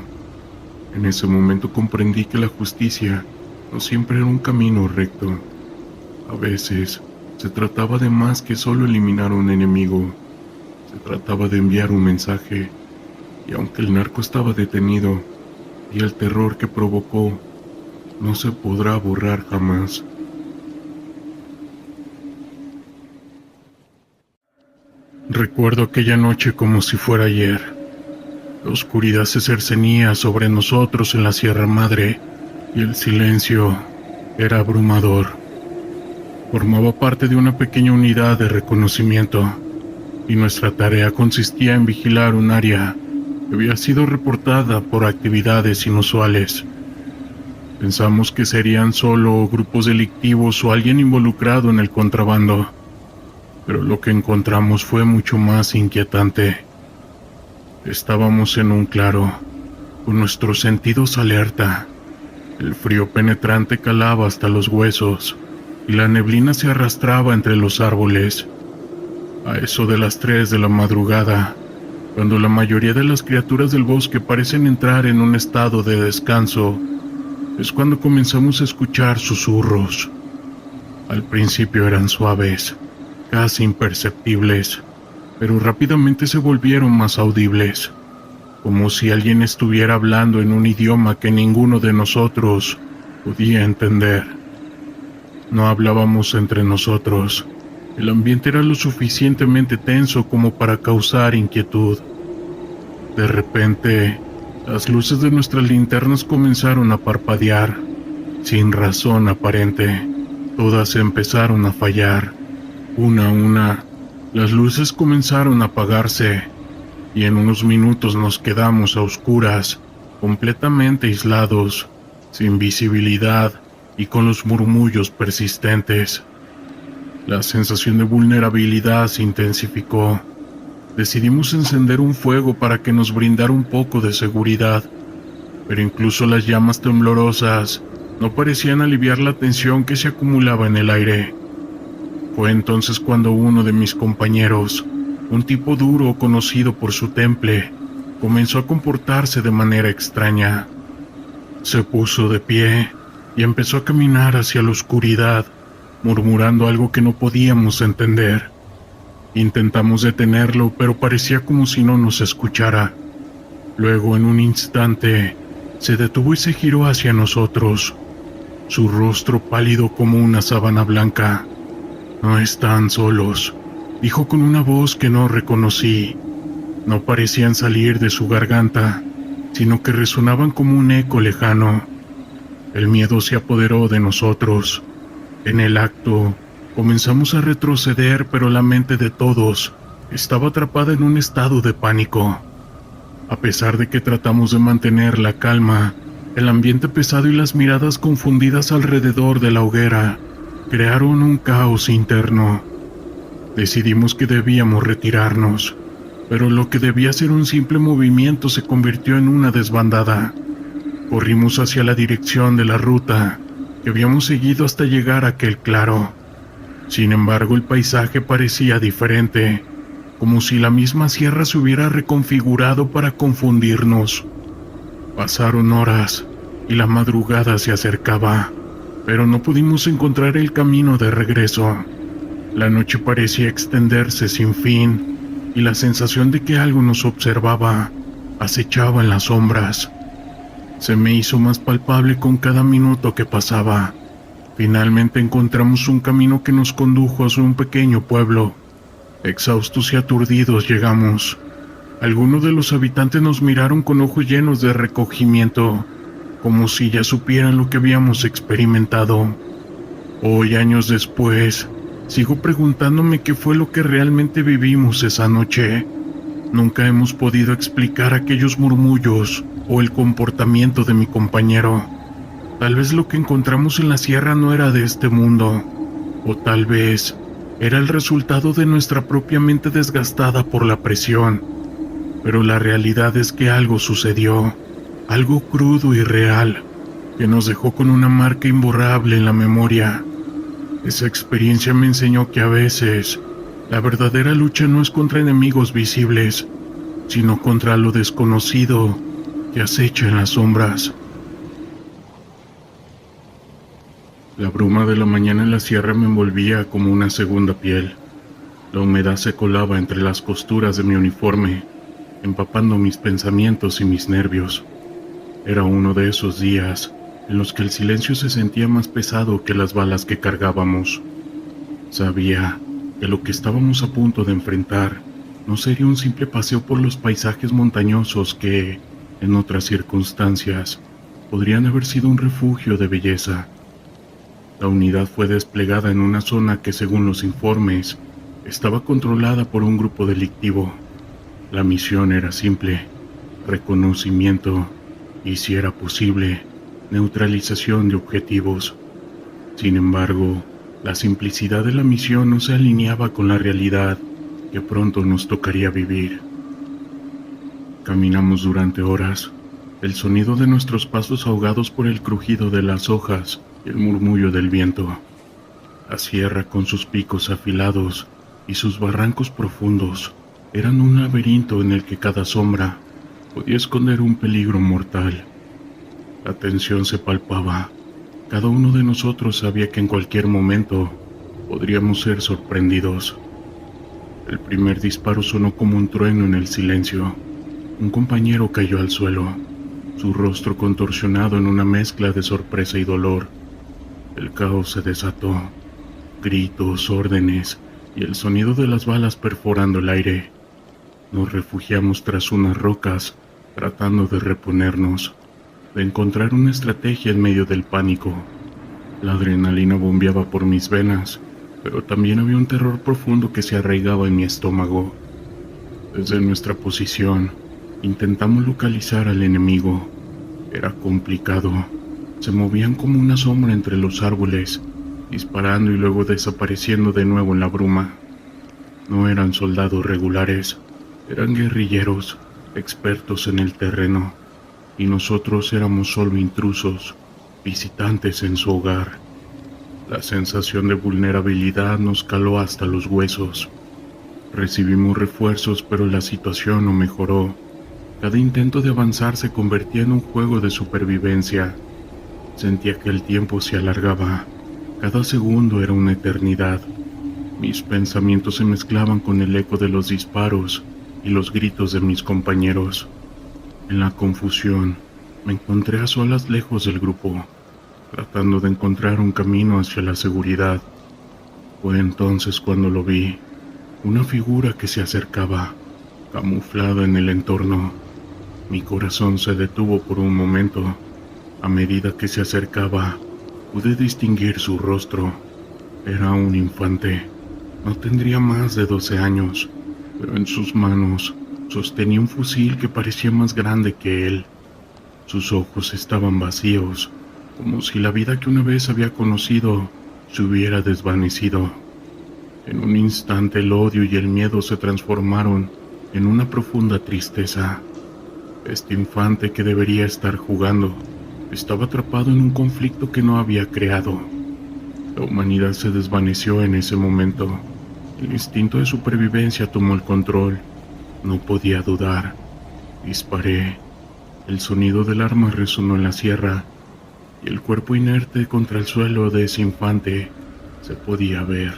En ese momento comprendí que la justicia no siempre era un camino recto. A veces se trataba de más que solo eliminar a un enemigo. Se trataba de enviar un mensaje, y aunque el narco estaba detenido, y el terror que provocó no se podrá borrar jamás. Recuerdo aquella noche como si fuera ayer. La oscuridad se cercenía sobre nosotros en la Sierra Madre y el silencio era abrumador. Formaba parte de una pequeña unidad de reconocimiento y nuestra tarea consistía en vigilar un área que había sido reportada por actividades inusuales. Pensamos que serían solo grupos delictivos o alguien involucrado en el contrabando, pero lo que encontramos fue mucho más inquietante. Estábamos en un claro, con nuestros sentidos alerta. El frío penetrante calaba hasta los huesos y la neblina se arrastraba entre los árboles. A eso de las 3 de la madrugada, cuando la mayoría de las criaturas del bosque parecen entrar en un estado de descanso, es cuando comenzamos a escuchar susurros. Al principio eran suaves, casi imperceptibles, pero rápidamente se volvieron más audibles, como si alguien estuviera hablando en un idioma que ninguno de nosotros podía entender. No hablábamos entre nosotros. El ambiente era lo suficientemente tenso como para causar inquietud. De repente, las luces de nuestras linternas comenzaron a parpadear, sin razón aparente. Todas empezaron a fallar. Una a una, las luces comenzaron a apagarse, y en unos minutos nos quedamos a oscuras, completamente aislados, sin visibilidad y con los murmullos persistentes. La sensación de vulnerabilidad se intensificó. Decidimos encender un fuego para que nos brindara un poco de seguridad, pero incluso las llamas temblorosas no parecían aliviar la tensión que se acumulaba en el aire. Fue entonces cuando uno de mis compañeros, un tipo duro conocido por su temple, comenzó a comportarse de manera extraña. Se puso de pie y empezó a caminar hacia la oscuridad, murmurando algo que no podíamos entender. Intentamos detenerlo, pero parecía como si no nos escuchara. Luego, en un instante, se detuvo y se giró hacia nosotros, su rostro pálido como una sábana blanca. «No están solos», dijo con una voz que no reconocí. No parecían salir de su garganta, sino que resonaban como un eco lejano. El miedo se apoderó de nosotros. En el acto, comenzamos a retroceder, pero la mente de todos estaba atrapada en un estado de pánico. A pesar de que tratamos de mantener la calma, el ambiente pesado y las miradas confundidas alrededor de la hoguera crearon un caos interno. Decidimos que debíamos retirarnos, pero lo que debía ser un simple movimiento se convirtió en una desbandada. Corrimos hacia la dirección de la ruta que habíamos seguido hasta llegar a aquel claro. Sin embargo, el paisaje parecía diferente, como si la misma sierra se hubiera reconfigurado para confundirnos. Pasaron horas y la madrugada se acercaba, pero no pudimos encontrar el camino de regreso. La noche parecía extenderse sin fin y la sensación de que algo nos observaba acechaba en las sombras. Se me hizo más palpable con cada minuto que pasaba. Finalmente encontramos un camino que nos condujo hacia un pequeño pueblo. Exhaustos y aturdidos llegamos. Algunos de los habitantes nos miraron con ojos llenos de recogimiento, como si ya supieran lo que habíamos experimentado. Hoy, años después, sigo preguntándome qué fue lo que realmente vivimos esa noche. Nunca hemos podido explicar aquellos murmullos o el comportamiento de mi compañero. Tal vez lo que encontramos en la sierra no era de este mundo, o tal vez era el resultado de nuestra propia mente desgastada por la presión. Pero la realidad es que algo sucedió, algo crudo y real, que nos dejó con una marca imborrable en la memoria. Esa experiencia me enseñó que a veces la verdadera lucha no es contra enemigos visibles, sino contra lo desconocido que acecha en las sombras. La bruma de la mañana en la sierra me envolvía como una segunda piel. La humedad se colaba entre las costuras de mi uniforme, empapando mis pensamientos y mis nervios. Era uno de esos días en los que el silencio se sentía más pesado que las balas que cargábamos. Sabía que lo que estábamos a punto de enfrentar No sería un simple paseo por los paisajes montañosos que, en otras circunstancias, podrían haber sido un refugio de belleza. La unidad fue desplegada en una zona que, según los informes, estaba controlada por un grupo delictivo. La misión era simple: reconocimiento y, si era posible, neutralización de objetivos. Sin embargo, la simplicidad de la misión no se alineaba con la realidad que pronto nos tocaría vivir. Caminamos durante horas, el sonido de nuestros pasos ahogados por el crujido de las hojas y el murmullo del viento. La sierra, con sus picos afilados y sus barrancos profundos, eran un laberinto en el que cada sombra podía esconder un peligro mortal. La tensión se palpaba. Cada uno de nosotros sabía que en cualquier momento podríamos ser sorprendidos. El primer disparo sonó como un trueno en el silencio. Un compañero cayó al suelo, su rostro contorsionado en una mezcla de sorpresa y dolor. El caos se desató. Gritos, órdenes y el sonido de las balas perforando el aire. Nos refugiamos tras unas rocas, tratando de reponernos, de encontrar una estrategia en medio del pánico. La adrenalina bombeaba por mis venas, pero también había un terror profundo que se arraigaba en mi estómago. Desde nuestra posición, intentamos localizar al enemigo. Era complicado. Se movían como una sombra entre los árboles, disparando y luego desapareciendo de nuevo en la bruma. No eran soldados regulares, eran guerrilleros, expertos en el terreno, y nosotros éramos solo intrusos, visitantes en su hogar. La sensación de vulnerabilidad nos caló hasta los huesos. Recibimos refuerzos, pero la situación no mejoró. Cada intento de avanzar se convertía en un juego de supervivencia. Sentía que el tiempo se alargaba. Cada segundo era una eternidad. Mis pensamientos se mezclaban con el eco de los disparos y los gritos de mis compañeros. En la confusión, me encontré a solas lejos del grupo, tratando de encontrar un camino hacia la seguridad. Fue entonces cuando lo vi, una figura que se acercaba, camuflada en el entorno. Mi corazón se detuvo por un momento. A medida que se acercaba, pude distinguir su rostro. Era un infante. No tendría más de 12 años, pero en sus manos sostenía un fusil que parecía más grande que él. Sus ojos estaban vacíos, como si la vida que una vez había conocido se hubiera desvanecido. En un instante el odio y el miedo se transformaron en una profunda tristeza. Este infante, que debería estar jugando, estaba atrapado en un conflicto que no había creado. La humanidad se desvaneció en ese momento. El instinto de supervivencia tomó el control. No podía dudar. Disparé. El sonido del arma resonó en la sierra, y el cuerpo inerte contra el suelo de ese infante se podía ver.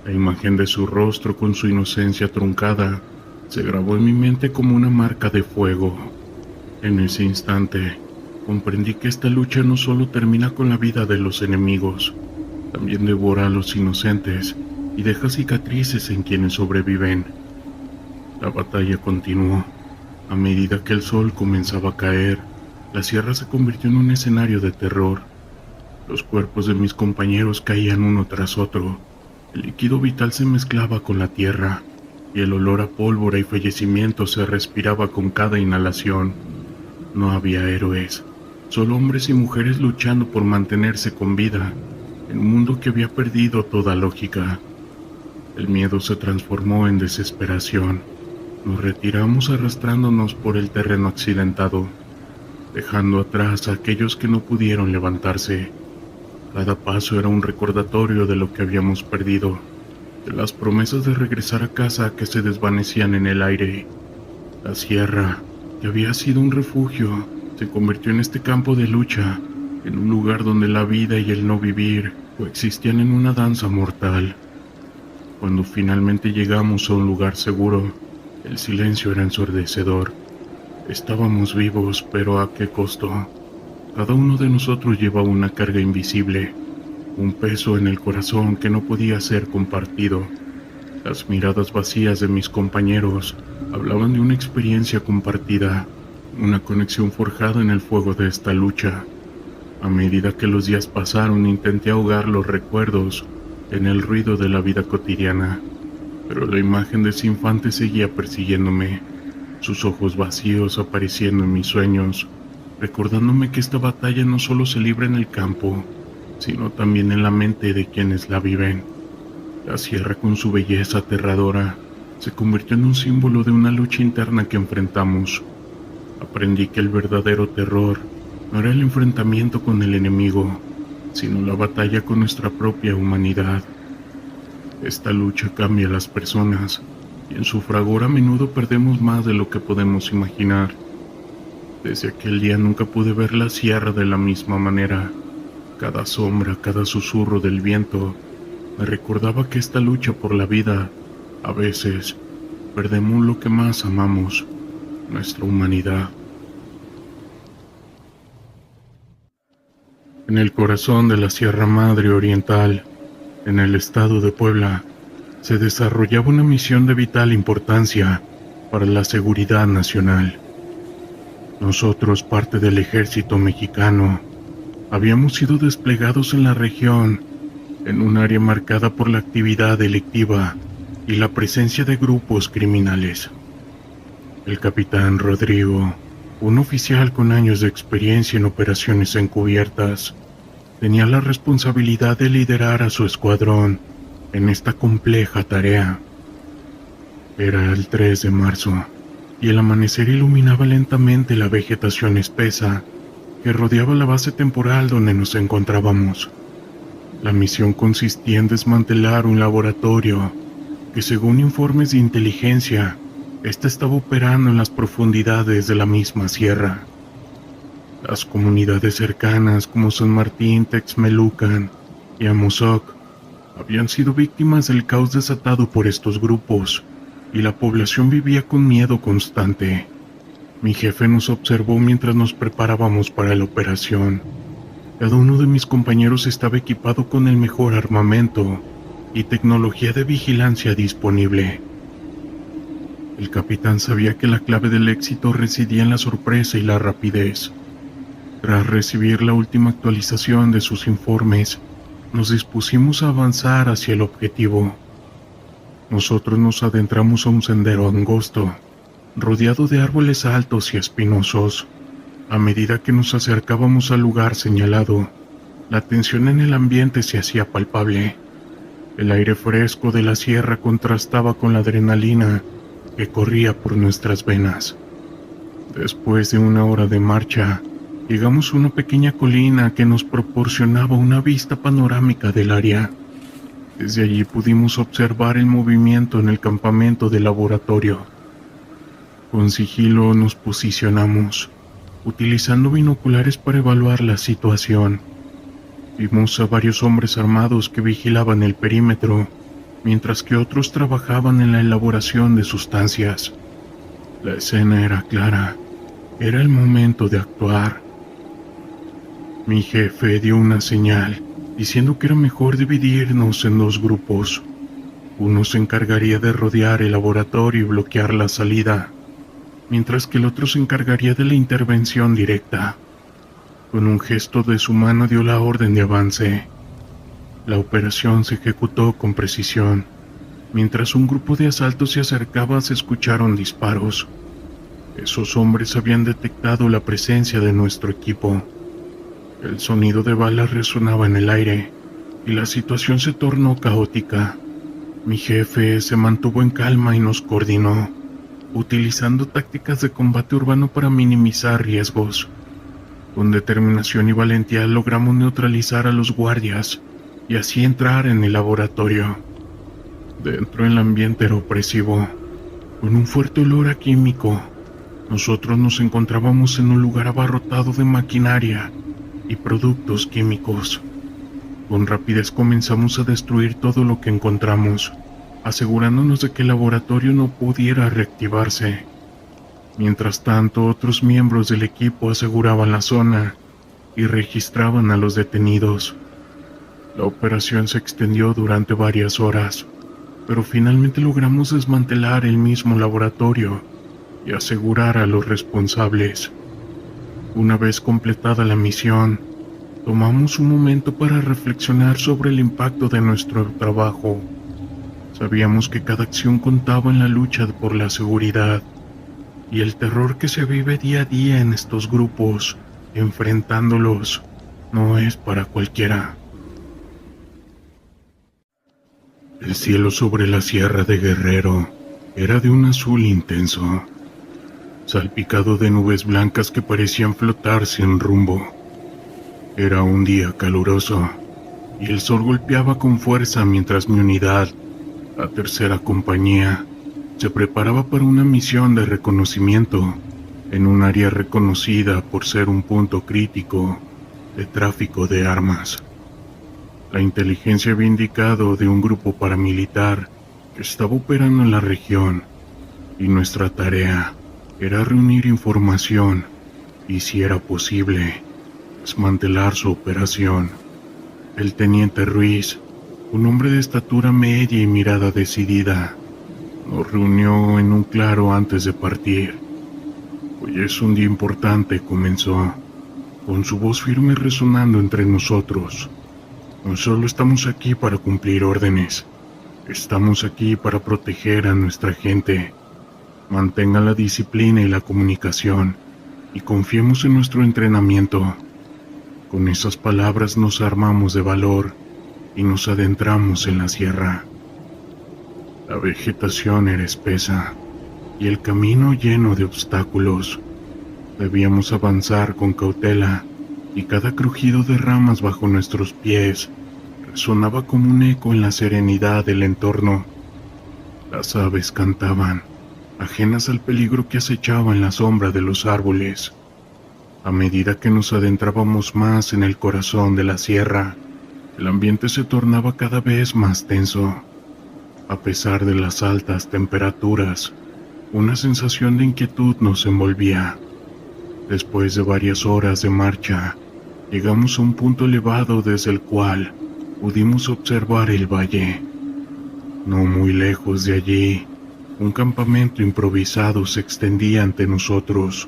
La imagen de su rostro, con su inocencia truncada, se grabó en mi mente como una marca de fuego. En ese instante, comprendí que esta lucha no solo termina con la vida de los enemigos, también devora a los inocentes y deja cicatrices en quienes sobreviven. La batalla continuó. A medida que el sol comenzaba a caer, la sierra se convirtió en un escenario de terror. Los cuerpos de mis compañeros caían uno tras otro. El líquido vital se mezclaba con la tierra, y el olor a pólvora y fallecimiento se respiraba con cada inhalación. No había héroes, solo hombres y mujeres luchando por mantenerse con vida, en un mundo que había perdido toda lógica. El miedo se transformó en desesperación. Nos retiramos arrastrándonos por el terreno accidentado, dejando atrás a aquellos que no pudieron levantarse. Cada paso era un recordatorio de lo que habíamos perdido, de las promesas de regresar a casa que se desvanecían en el aire. La sierra, que había sido un refugio, se convirtió en este campo de lucha, en un lugar donde la vida y el no vivir coexistían en una danza mortal. Cuando finalmente llegamos a un lugar seguro, el silencio era ensordecedor. Estábamos vivos, pero ¿a qué costo? Cada uno de nosotros llevaba una carga invisible, un peso en el corazón que no podía ser compartido. Las miradas vacías de mis compañeros hablaban de una experiencia compartida, una conexión forjada en el fuego de esta lucha. A medida que los días pasaron, intenté ahogar los recuerdos en el ruido de la vida cotidiana, pero la imagen de ese infante seguía persiguiéndome, sus ojos vacíos apareciendo en mis sueños, recordándome que esta batalla no solo se libra en el campo, sino también en la mente de quienes la viven. La sierra, con su belleza aterradora, se convirtió en un símbolo de una lucha interna que enfrentamos. Aprendí que el verdadero terror no era el enfrentamiento con el enemigo, sino la batalla con nuestra propia humanidad. Esta lucha cambia a las personas, y en su fragor a menudo perdemos más de lo que podemos imaginar. Desde aquel día nunca pude ver la sierra de la misma manera. Cada sombra, cada susurro del viento, me recordaba que esta lucha por la vida, a veces, perdemos lo que más amamos, nuestra humanidad. En el corazón de la Sierra Madre Oriental, en el estado de Puebla, se desarrollaba una misión de vital importancia para la seguridad nacional. Nosotros, parte del ejército mexicano, habíamos sido desplegados en la región, en un área marcada por la actividad delictiva y la presencia de grupos criminales. El capitán Rodrigo, un oficial con años de experiencia en operaciones encubiertas, tenía la responsabilidad de liderar a su escuadrón en esta compleja tarea. Era el 3 de marzo, y el amanecer iluminaba lentamente la vegetación espesa que rodeaba la base temporal donde nos encontrábamos. La misión consistía en desmantelar un laboratorio que, según informes de inteligencia, estaba operando en las profundidades de la misma sierra. Las comunidades cercanas como San Martín, Texmelucan y Amozoc habían sido víctimas del caos desatado por estos grupos, y la población vivía con miedo constante. Mi jefe nos observó mientras nos preparábamos para la operación. Cada uno de mis compañeros estaba equipado con el mejor armamento y tecnología de vigilancia disponible. El capitán sabía que la clave del éxito residía en la sorpresa y la rapidez. Tras recibir la última actualización de sus informes, nos dispusimos a avanzar hacia el objetivo. Nosotros nos adentramos a un sendero angosto, rodeado de árboles altos y espinosos. A medida que nos acercábamos al lugar señalado, la tensión en el ambiente se hacía palpable. El aire fresco de la sierra contrastaba con la adrenalina que corría por nuestras venas. Después de una hora de marcha, llegamos a una pequeña colina que nos proporcionaba una vista panorámica del área. Desde allí pudimos observar el movimiento en el campamento del laboratorio. Con sigilo nos posicionamos, utilizando binoculares para evaluar la situación. Vimos a varios hombres armados que vigilaban el perímetro, mientras que otros trabajaban en la elaboración de sustancias. La escena era clara. Era el momento de actuar. Mi jefe dio una señal, diciendo que era mejor dividirnos en dos grupos. Uno se encargaría de rodear el laboratorio y bloquear la salida, mientras que el otro se encargaría de la intervención directa. Con un gesto de su mano dio la orden de avance. La operación se ejecutó con precisión. Mientras un grupo de asaltos se acercaba, se escucharon disparos. Esos hombres habían detectado la presencia de nuestro equipo. El sonido de balas resonaba en el aire, y la situación se tornó caótica. Mi jefe se mantuvo en calma y nos coordinó, utilizando tácticas de combate urbano para minimizar riesgos. Con determinación y valentía logramos neutralizar a los guardias y así entrar en el laboratorio. Dentro el ambiente era opresivo, con un fuerte olor a químico. Nosotros nos encontrábamos en un lugar abarrotado de maquinaria y productos químicos. Con rapidez comenzamos a destruir todo lo que encontramos, asegurándonos de que el laboratorio no pudiera reactivarse. Mientras tanto, otros miembros del equipo aseguraban la zona y registraban a los detenidos. La operación se extendió durante varias horas. pero finalmente logramos desmantelar el mismo laboratorio y asegurar a los responsables. Una vez completada la misión, tomamos un momento para reflexionar sobre el impacto de nuestro trabajo. Sabíamos que cada acción contaba en la lucha por la seguridad y el terror que se vive día a día en estos grupos, enfrentándolos, no es para cualquiera. El cielo sobre la Sierra de Guerrero era de un azul intenso, salpicado de nubes blancas que parecían flotar sin rumbo. Era un día caluroso y el sol golpeaba con fuerza mientras mi unidad, la tercera compañía, se preparaba para una misión de reconocimiento en un área reconocida por ser un punto crítico de tráfico de armas. La inteligencia había indicado de un grupo paramilitar que estaba operando en la región y nuestra tarea era reunir información y, si era posible, desmantelar su operación. El teniente Ruiz, un hombre de estatura media y mirada decidida, nos reunió en un claro antes de partir. Hoy es un día importante, comenzó, con su voz firme resonando entre nosotros. No solo estamos aquí para cumplir órdenes, estamos aquí para proteger a nuestra gente. Mantenga la disciplina y la comunicación, y confiemos en nuestro entrenamiento. Con esas palabras nos armamos de valor y nos adentramos en la sierra. La vegetación era espesa y el camino lleno de obstáculos. Debíamos avanzar con cautela y cada crujido de ramas bajo nuestros pies resonaba como un eco en la serenidad del entorno. Las aves cantaban, ajenas al peligro que acechaba en la sombra de los árboles. A medida que nos adentrábamos más en el corazón de la sierra, el ambiente se tornaba cada vez más tenso. A pesar de las altas temperaturas, una sensación de inquietud nos envolvía. Después de varias horas de marcha, llegamos a un punto elevado desde el cual pudimos observar el valle. No muy lejos de allí, un campamento improvisado se extendía ante nosotros,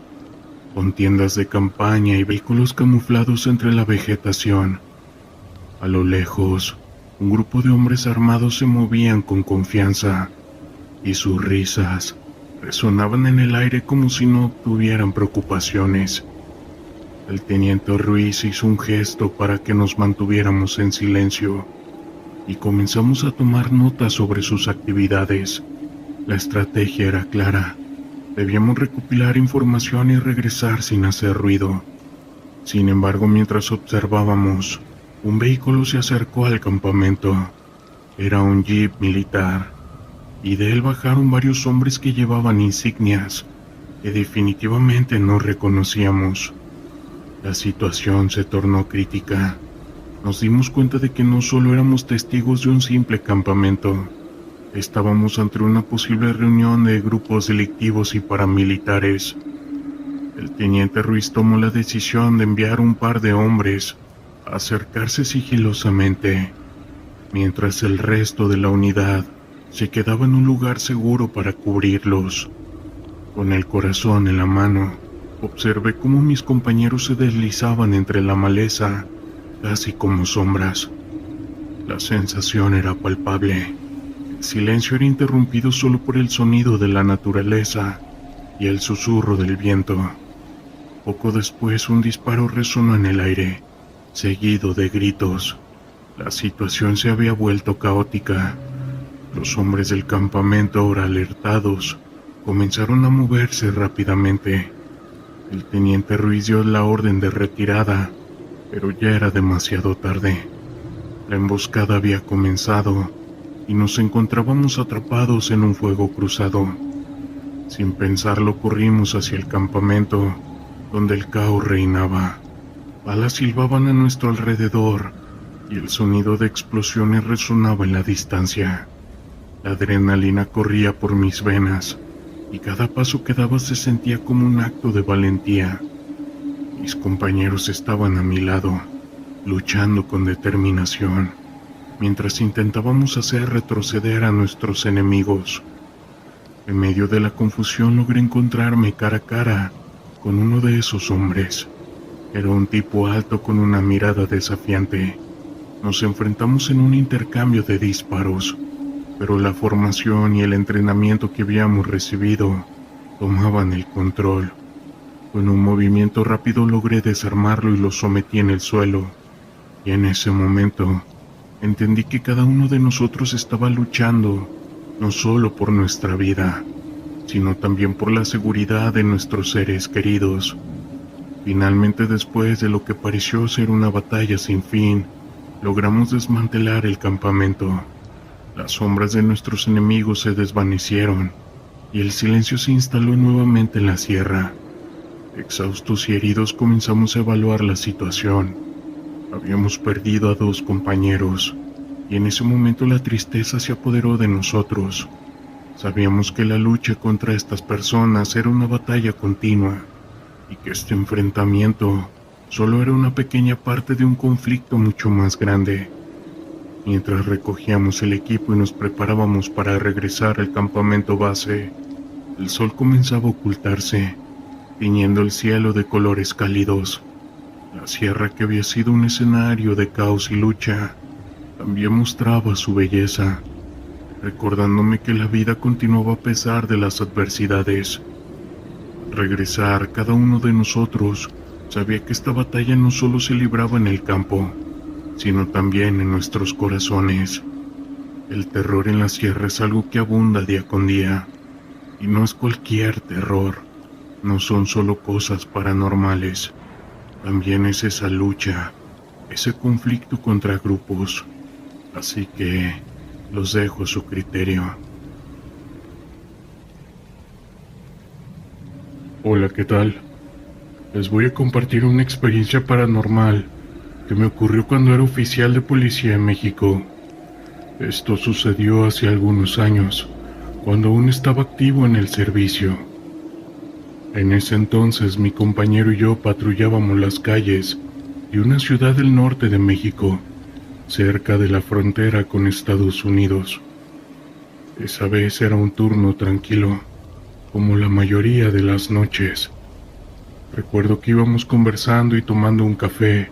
con tiendas de campaña y vehículos camuflados entre la vegetación. A lo lejos, un grupo de hombres armados se movían con confianza, y sus risas resonaban en el aire como si no tuvieran preocupaciones. El teniente Ruiz hizo un gesto para que nos mantuviéramos en silencio, y comenzamos a tomar notas sobre sus actividades. La estrategia era clara. Debíamos recopilar información y regresar sin hacer ruido. Sin embargo, mientras observábamos, un vehículo se acercó al campamento. Era un jeep militar, y de él bajaron varios hombres que llevaban insignias que definitivamente no reconocíamos. La situación se tornó crítica. Nos dimos cuenta de que no solo éramos testigos de un simple campamento, estábamos ante una posible reunión de grupos delictivos y paramilitares. El teniente Ruiz tomó la decisión de enviar un par de hombres a acercarse sigilosamente, mientras el resto de la unidad se quedaba en un lugar seguro para cubrirlos. Con el corazón en la mano, observé cómo mis compañeros se deslizaban entre la maleza, casi como sombras. La sensación era palpable. El silencio era interrumpido solo por el sonido de la naturaleza y el susurro del viento. Poco después, un disparo resonó en el aire, seguido de gritos. La situación se había vuelto caótica. Los hombres del campamento, ahora alertados, comenzaron a moverse rápidamente. El teniente Ruiz dio la orden de retirada, pero ya era demasiado tarde. La emboscada había comenzado y nos encontrábamos atrapados en un fuego cruzado. Sin pensarlo, corrimos hacia el campamento, donde el caos reinaba. Balas silbaban a nuestro alrededor y el sonido de explosiones resonaba en la distancia. La adrenalina corría por mis venas y cada paso que daba se sentía como un acto de valentía. Mis compañeros estaban a mi lado, luchando con determinación. mientras intentábamos hacer retroceder a nuestros enemigos. En medio de la confusión logré encontrarme cara a cara con uno de esos hombres. Era un tipo alto con una mirada desafiante. Nos enfrentamos en un intercambio de disparos, pero la formación y el entrenamiento que habíamos recibido tomaban el control. Con un movimiento rápido logré desarmarlo y lo sometí en el suelo, y en ese momento entendí que cada uno de nosotros estaba luchando no solo por nuestra vida, sino también por la seguridad de nuestros seres queridos. Finalmente, después de lo que pareció ser una batalla sin fin, logramos desmantelar el campamento. Las sombras de nuestros enemigos se desvanecieron y el silencio se instaló nuevamente en la sierra. Exhaustos y heridos comenzamos a evaluar la situación. Habíamos perdido a 2 compañeros, y en ese momento la tristeza se apoderó de nosotros. Sabíamos que la lucha contra estas personas era una batalla continua, y que este enfrentamiento solo era una pequeña parte de un conflicto mucho más grande. Mientras recogíamos el equipo y nos preparábamos para regresar al campamento base, el sol comenzaba a ocultarse, tiñendo el cielo de colores cálidos. La sierra, que había sido un escenario de caos y lucha, también mostraba su belleza, recordándome que la vida continuaba a pesar de las adversidades. Al regresar, cada uno de nosotros sabía que esta batalla no solo se libraba en el campo, sino también en nuestros corazones. El terror en la sierra es algo que abunda día con día, y no es cualquier terror. No son solo cosas paranormales, también es esa lucha, ese conflicto contra grupos. Así que los dejo a su criterio. Hola, ¿qué tal? Les voy a compartir una experiencia paranormal que me ocurrió cuando era oficial de policía en México. Esto sucedió hace algunos años, cuando aún estaba activo en el servicio. En ese entonces mi compañero y yo patrullábamos las calles de una ciudad del norte de México, cerca de la frontera con Estados Unidos. Esa vez era un turno tranquilo, como la mayoría de las noches. Recuerdo que íbamos conversando y tomando un café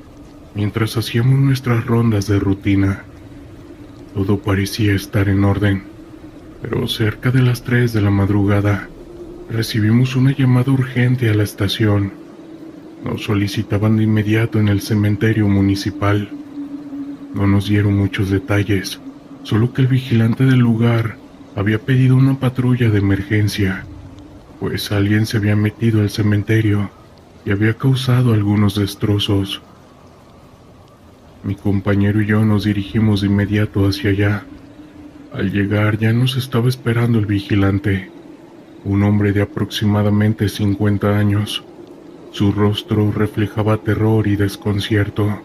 mientras hacíamos nuestras rondas de rutina. Todo parecía estar en orden, pero cerca de las 3 de la madrugada recibimos una llamada urgente a la estación. Nos solicitaban de inmediato en el cementerio municipal. No nos dieron muchos detalles, solo que el vigilante del lugar había pedido una patrulla de emergencia, pues alguien se había metido al cementerio y había causado algunos destrozos. Mi compañero y yo nos dirigimos de inmediato hacia allá. Al llegar ya nos estaba esperando el vigilante, un hombre de aproximadamente 50 años. Su rostro reflejaba terror y desconcierto.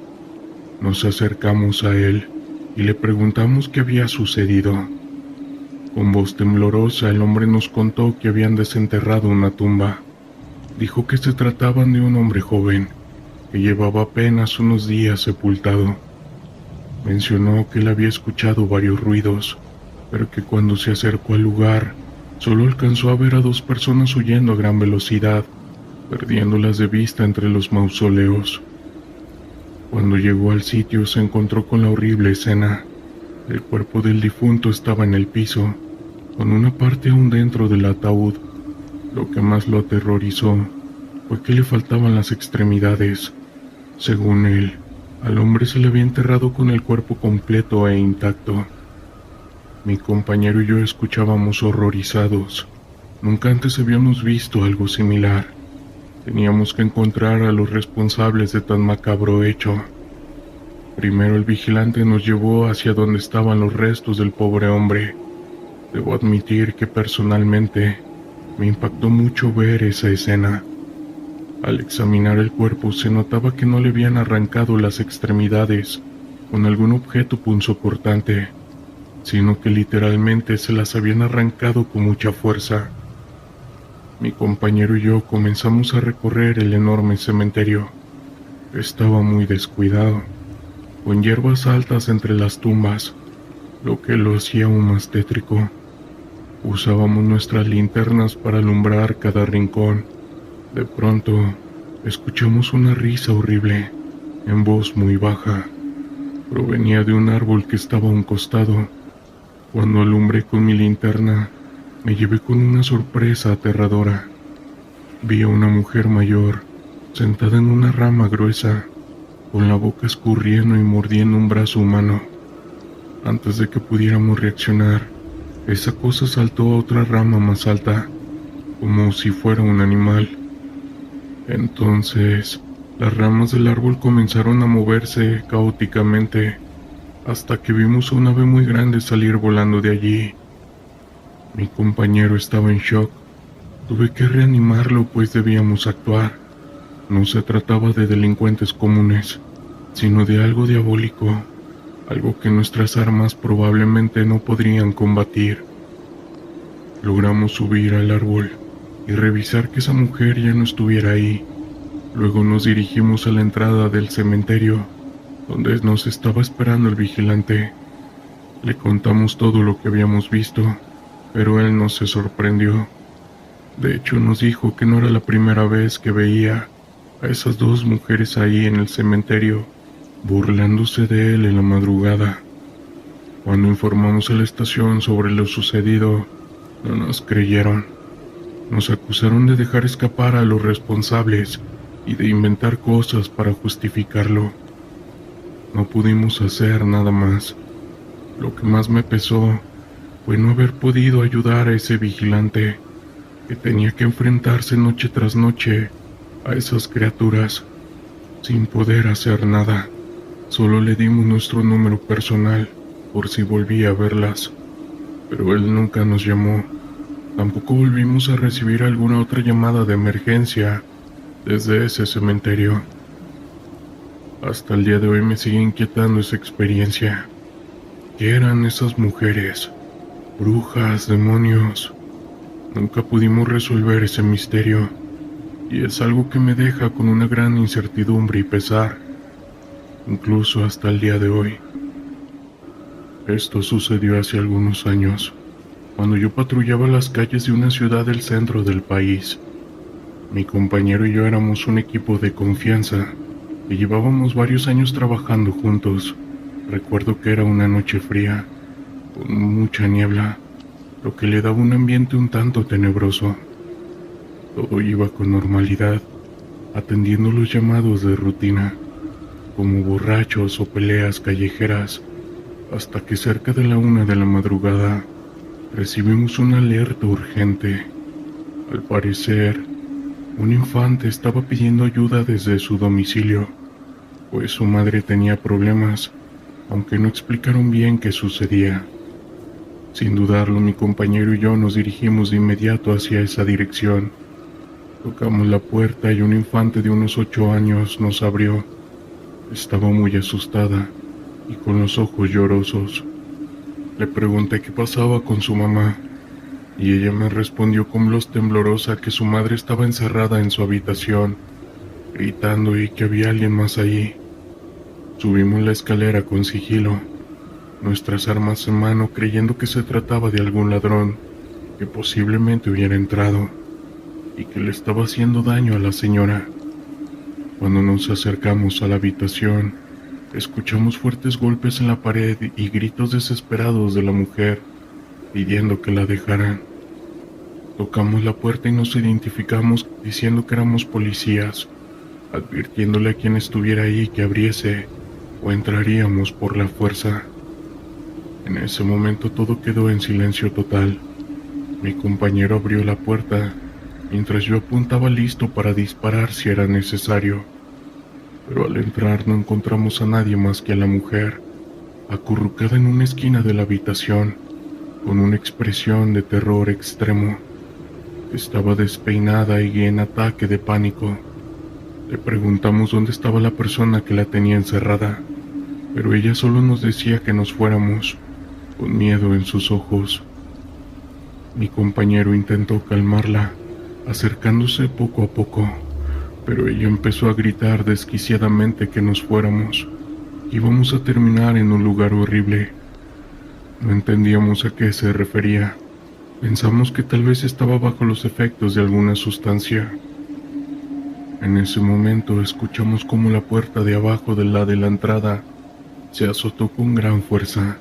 Nos acercamos a él y le preguntamos qué había sucedido. Con voz temblorosa el hombre nos contó que habían desenterrado una tumba. Dijo que se trataban de un hombre joven, que llevaba apenas unos días sepultado. Mencionó que él había escuchado varios ruidos, pero que cuando se acercó al lugar, solo alcanzó a ver a 2 personas huyendo a gran velocidad, perdiéndolas de vista entre los mausoleos. Cuando llegó al sitio se encontró con la horrible escena. El cuerpo del difunto estaba en el piso, con una parte aún dentro del ataúd. Lo que más lo aterrorizó fue que le faltaban las extremidades. Según él, al hombre se le había enterrado con el cuerpo completo e intacto. Mi compañero y yo escuchábamos horrorizados. Nunca antes habíamos visto algo similar. Teníamos que encontrar a los responsables de tan macabro hecho. Primero el vigilante nos llevó hacia donde estaban los restos del pobre hombre. Debo admitir que personalmente me impactó mucho ver esa escena. Al examinar el cuerpo se notaba que no le habían arrancado las extremidades con algún objeto punzocortante, sino que literalmente se las habían arrancado con mucha fuerza. Mi compañero y yo comenzamos a recorrer el enorme cementerio. Estaba muy descuidado. con hierbas altas entre las tumbas, lo que lo hacía aún más tétrico. Usábamos nuestras linternas para alumbrar cada rincón. De pronto, escuchamos una risa horrible, en voz muy baja. Provenía de un árbol que estaba a un costado. Cuando alumbré con mi linterna, me llevé con una sorpresa aterradora. Vi a una mujer mayor, sentada en una rama gruesa, con la boca escurriendo y mordiendo un brazo humano. Antes de que pudiéramos reaccionar, esa cosa saltó a otra rama más alta, como si fuera un animal. Entonces, las ramas del árbol comenzaron a moverse caóticamente, hasta que vimos a un ave muy grande salir volando de allí. Mi compañero estaba en shock. Tuve que reanimarlo, pues debíamos actuar. No se trataba de delincuentes comunes, sino de algo diabólico, algo que nuestras armas probablemente no podrían combatir. Logramos subir al árbol y revisar que esa mujer ya no estuviera ahí. Luego nos dirigimos a la entrada del cementerio, donde nos estaba esperando el vigilante. Le contamos todo lo que habíamos visto, pero él no se sorprendió. De hecho, nos dijo que no era la primera vez que veía a esas dos mujeres ahí en el cementerio, burlándose de él en la madrugada. Cuando informamos a la estación sobre lo sucedido, no nos creyeron. Nos acusaron de dejar escapar a los responsables y de inventar cosas para justificarlo. No pudimos hacer nada más. Lo que más me pesó fue no haber podido ayudar a ese vigilante que tenía que enfrentarse noche tras noche a esas criaturas sin poder hacer nada. Solo le dimos nuestro número personal por si volvía a verlas, pero él nunca nos llamó. Tampoco volvimos a recibir alguna otra llamada de emergencia desde ese cementerio. Hasta el día de hoy me sigue inquietando esa experiencia. ¿Qué eran esas mujeres? ¿Brujas? ¿Demonios? Nunca pudimos resolver ese misterio, y es algo que me deja con una gran incertidumbre y pesar, incluso hasta el día de hoy. Esto sucedió hace algunos años, cuando yo patrullaba las calles de una ciudad del centro del país. Mi compañero y yo éramos un equipo de confianza y llevábamos varios años trabajando juntos. Recuerdo que era una noche fría, con mucha niebla, lo que le daba un ambiente un tanto tenebroso. Todo iba con normalidad, atendiendo los llamados de rutina, como borrachos o peleas callejeras, hasta que cerca de la 1 de la madrugada recibimos una alerta urgente. Al parecer, un infante estaba pidiendo ayuda desde su domicilio, pues su madre tenía problemas, aunque no explicaron bien qué sucedía. Sin dudarlo, mi compañero y yo nos dirigimos de inmediato hacia esa dirección. Tocamos la puerta y un infante de unos 8 años nos abrió. Estaba muy asustada y con los ojos llorosos. Le pregunté qué pasaba con su mamá, y ella me respondió con voz temblorosa que su madre estaba encerrada en su habitación, gritando y que había alguien más allí. Subimos la escalera con sigilo, nuestras armas en mano, creyendo que se trataba de algún ladrón que posiblemente hubiera entrado y que le estaba haciendo daño a la señora. Cuando nos acercamos a la habitación, escuchamos fuertes golpes en la pared y gritos desesperados de la mujer pidiendo que la dejaran. Tocamos la puerta y nos identificamos diciendo que éramos policías, advirtiéndole a quien estuviera ahí que abriese o entraríamos por la fuerza. En ese momento todo quedó en silencio total. Mi compañero abrió la puerta mientras yo apuntaba listo para disparar si era necesario, pero al entrar no encontramos a nadie más que a la mujer, acurrucada en una esquina de la habitación, con una expresión de terror extremo. Estaba despeinada y en ataque de pánico. Le preguntamos dónde estaba la persona que la tenía encerrada, pero ella solo nos decía que nos fuéramos, con miedo en sus ojos. Mi compañero intentó calmarla, acercándose poco a poco, pero ella empezó a gritar desquiciadamente que nos fuéramos. íbamos a terminar en un lugar horrible. No entendíamos a qué se refería. Pensamos que tal vez estaba bajo los efectos de alguna sustancia. En ese momento escuchamos como la puerta de abajo de la entrada se azotó con gran fuerza.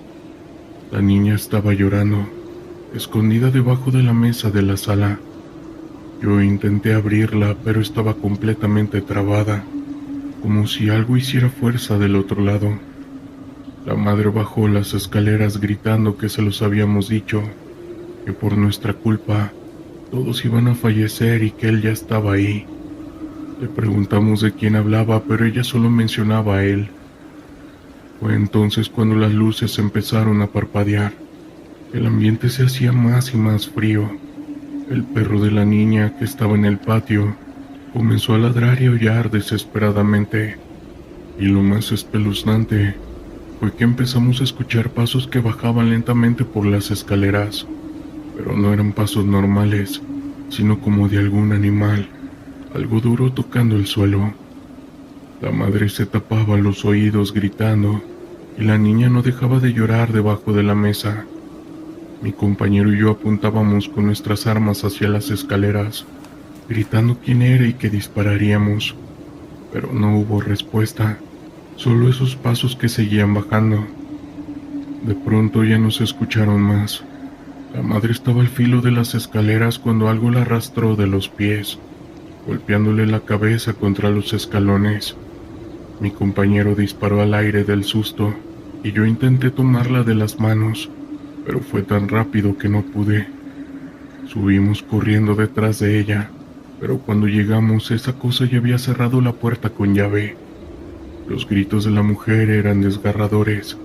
La niña estaba llorando, escondida debajo de la mesa de la sala. Yo intenté abrirla, pero estaba completamente trabada, como si algo hiciera fuerza del otro lado. La madre bajó las escaleras gritando que se los habíamos dicho, que por nuestra culpa todos iban a fallecer y que él ya estaba ahí. Le preguntamos de quién hablaba, pero ella solo mencionaba a él. Fue entonces cuando las luces empezaron a parpadear. El ambiente se hacía más y más frío. El perro de la niña, que estaba en el patio, comenzó a ladrar y aullar desesperadamente. Y lo más espeluznante fue que empezamos a escuchar pasos que bajaban lentamente por las escaleras, pero no eran pasos normales, sino como de algún animal, algo duro tocando el suelo. La madre se tapaba los oídos gritando, y la niña no dejaba de llorar debajo de la mesa. Mi compañero y yo apuntábamos con nuestras armas hacia las escaleras, gritando quién era y que dispararíamos, pero no hubo respuesta, solo esos pasos que seguían bajando. De pronto ya no se escucharon más. La madre estaba al filo de las escaleras cuando algo la arrastró de los pies, golpeándole la cabeza contra los escalones. Mi compañero disparó al aire del susto y yo intenté tomarla de las manos, pero fue tan rápido que no pude. Subimos corriendo detrás de ella, pero cuando llegamos esa cosa ya había cerrado la puerta con llave. Los gritos de la mujer eran desgarradores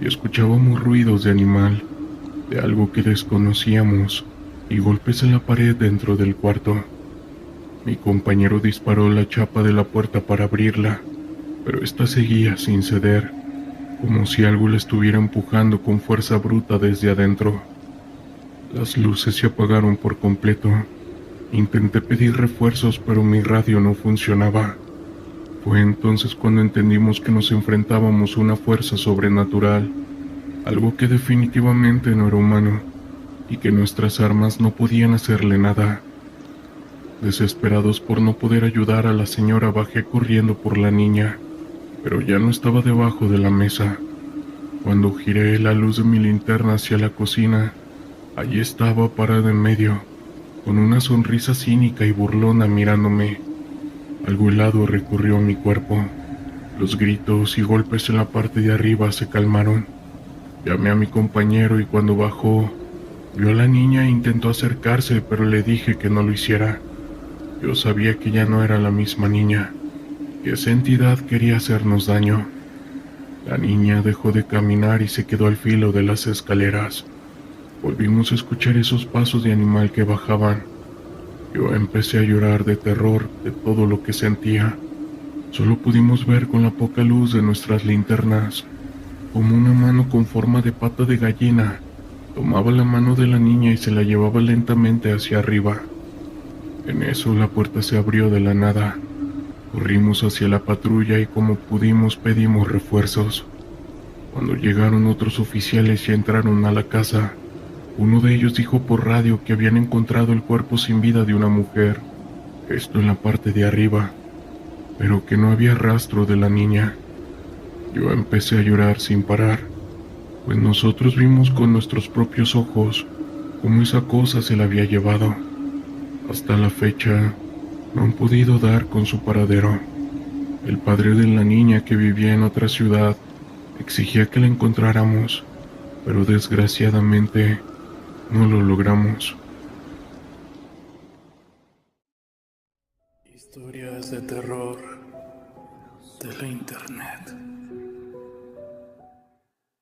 y escuchábamos ruidos de animal, de algo que desconocíamos, y golpes en la pared dentro del cuarto. Mi compañero disparó la chapa de la puerta para abrirla, pero esta seguía sin ceder, como si algo la estuviera empujando con fuerza bruta desde adentro. Las luces se apagaron por completo. Intenté pedir refuerzos, pero mi radio no funcionaba. Fue entonces cuando entendimos que nos enfrentábamos a una fuerza sobrenatural, algo que definitivamente no era humano, y que nuestras armas no podían hacerle nada. Desesperados por no poder ayudar a la señora, bajé corriendo por la niña, pero ya no estaba debajo de la mesa. Cuando giré la luz de mi linterna hacia la cocina, allí estaba parada en medio, con una sonrisa cínica y burlona mirándome. Algo helado recorrió mi cuerpo. Los gritos y golpes en la parte de arriba se calmaron. Llamé a mi compañero y cuando bajó, vio a la niña e intentó acercarse, pero le dije que no lo hiciera. Yo sabía que ya no era la misma niña, que esa entidad quería hacernos daño. La niña dejó de caminar y se quedó al filo de las escaleras. Volvimos a escuchar esos pasos de animal que bajaban. Yo empecé a llorar de terror de todo lo que sentía. Solo pudimos ver con la poca luz de nuestras linternas como una mano con forma de pata de gallina tomaba la mano de la niña y se la llevaba lentamente hacia arriba. En eso la puerta se abrió de la nada. Corrimos hacia la patrulla y como pudimos pedimos refuerzos. Cuando llegaron otros oficiales y entraron a la casa, uno de ellos dijo por radio que habían encontrado el cuerpo sin vida de una mujer, esto en la parte de arriba, pero que no había rastro de la niña. Yo empecé a llorar sin parar, pues nosotros vimos con nuestros propios ojos cómo esa cosa se la había llevado. Hasta la fecha, no han podido dar con su paradero. El padre de la niña, que vivía en otra ciudad, exigía que la encontráramos, pero desgraciadamente no lo logramos. Historias de terror de la internet.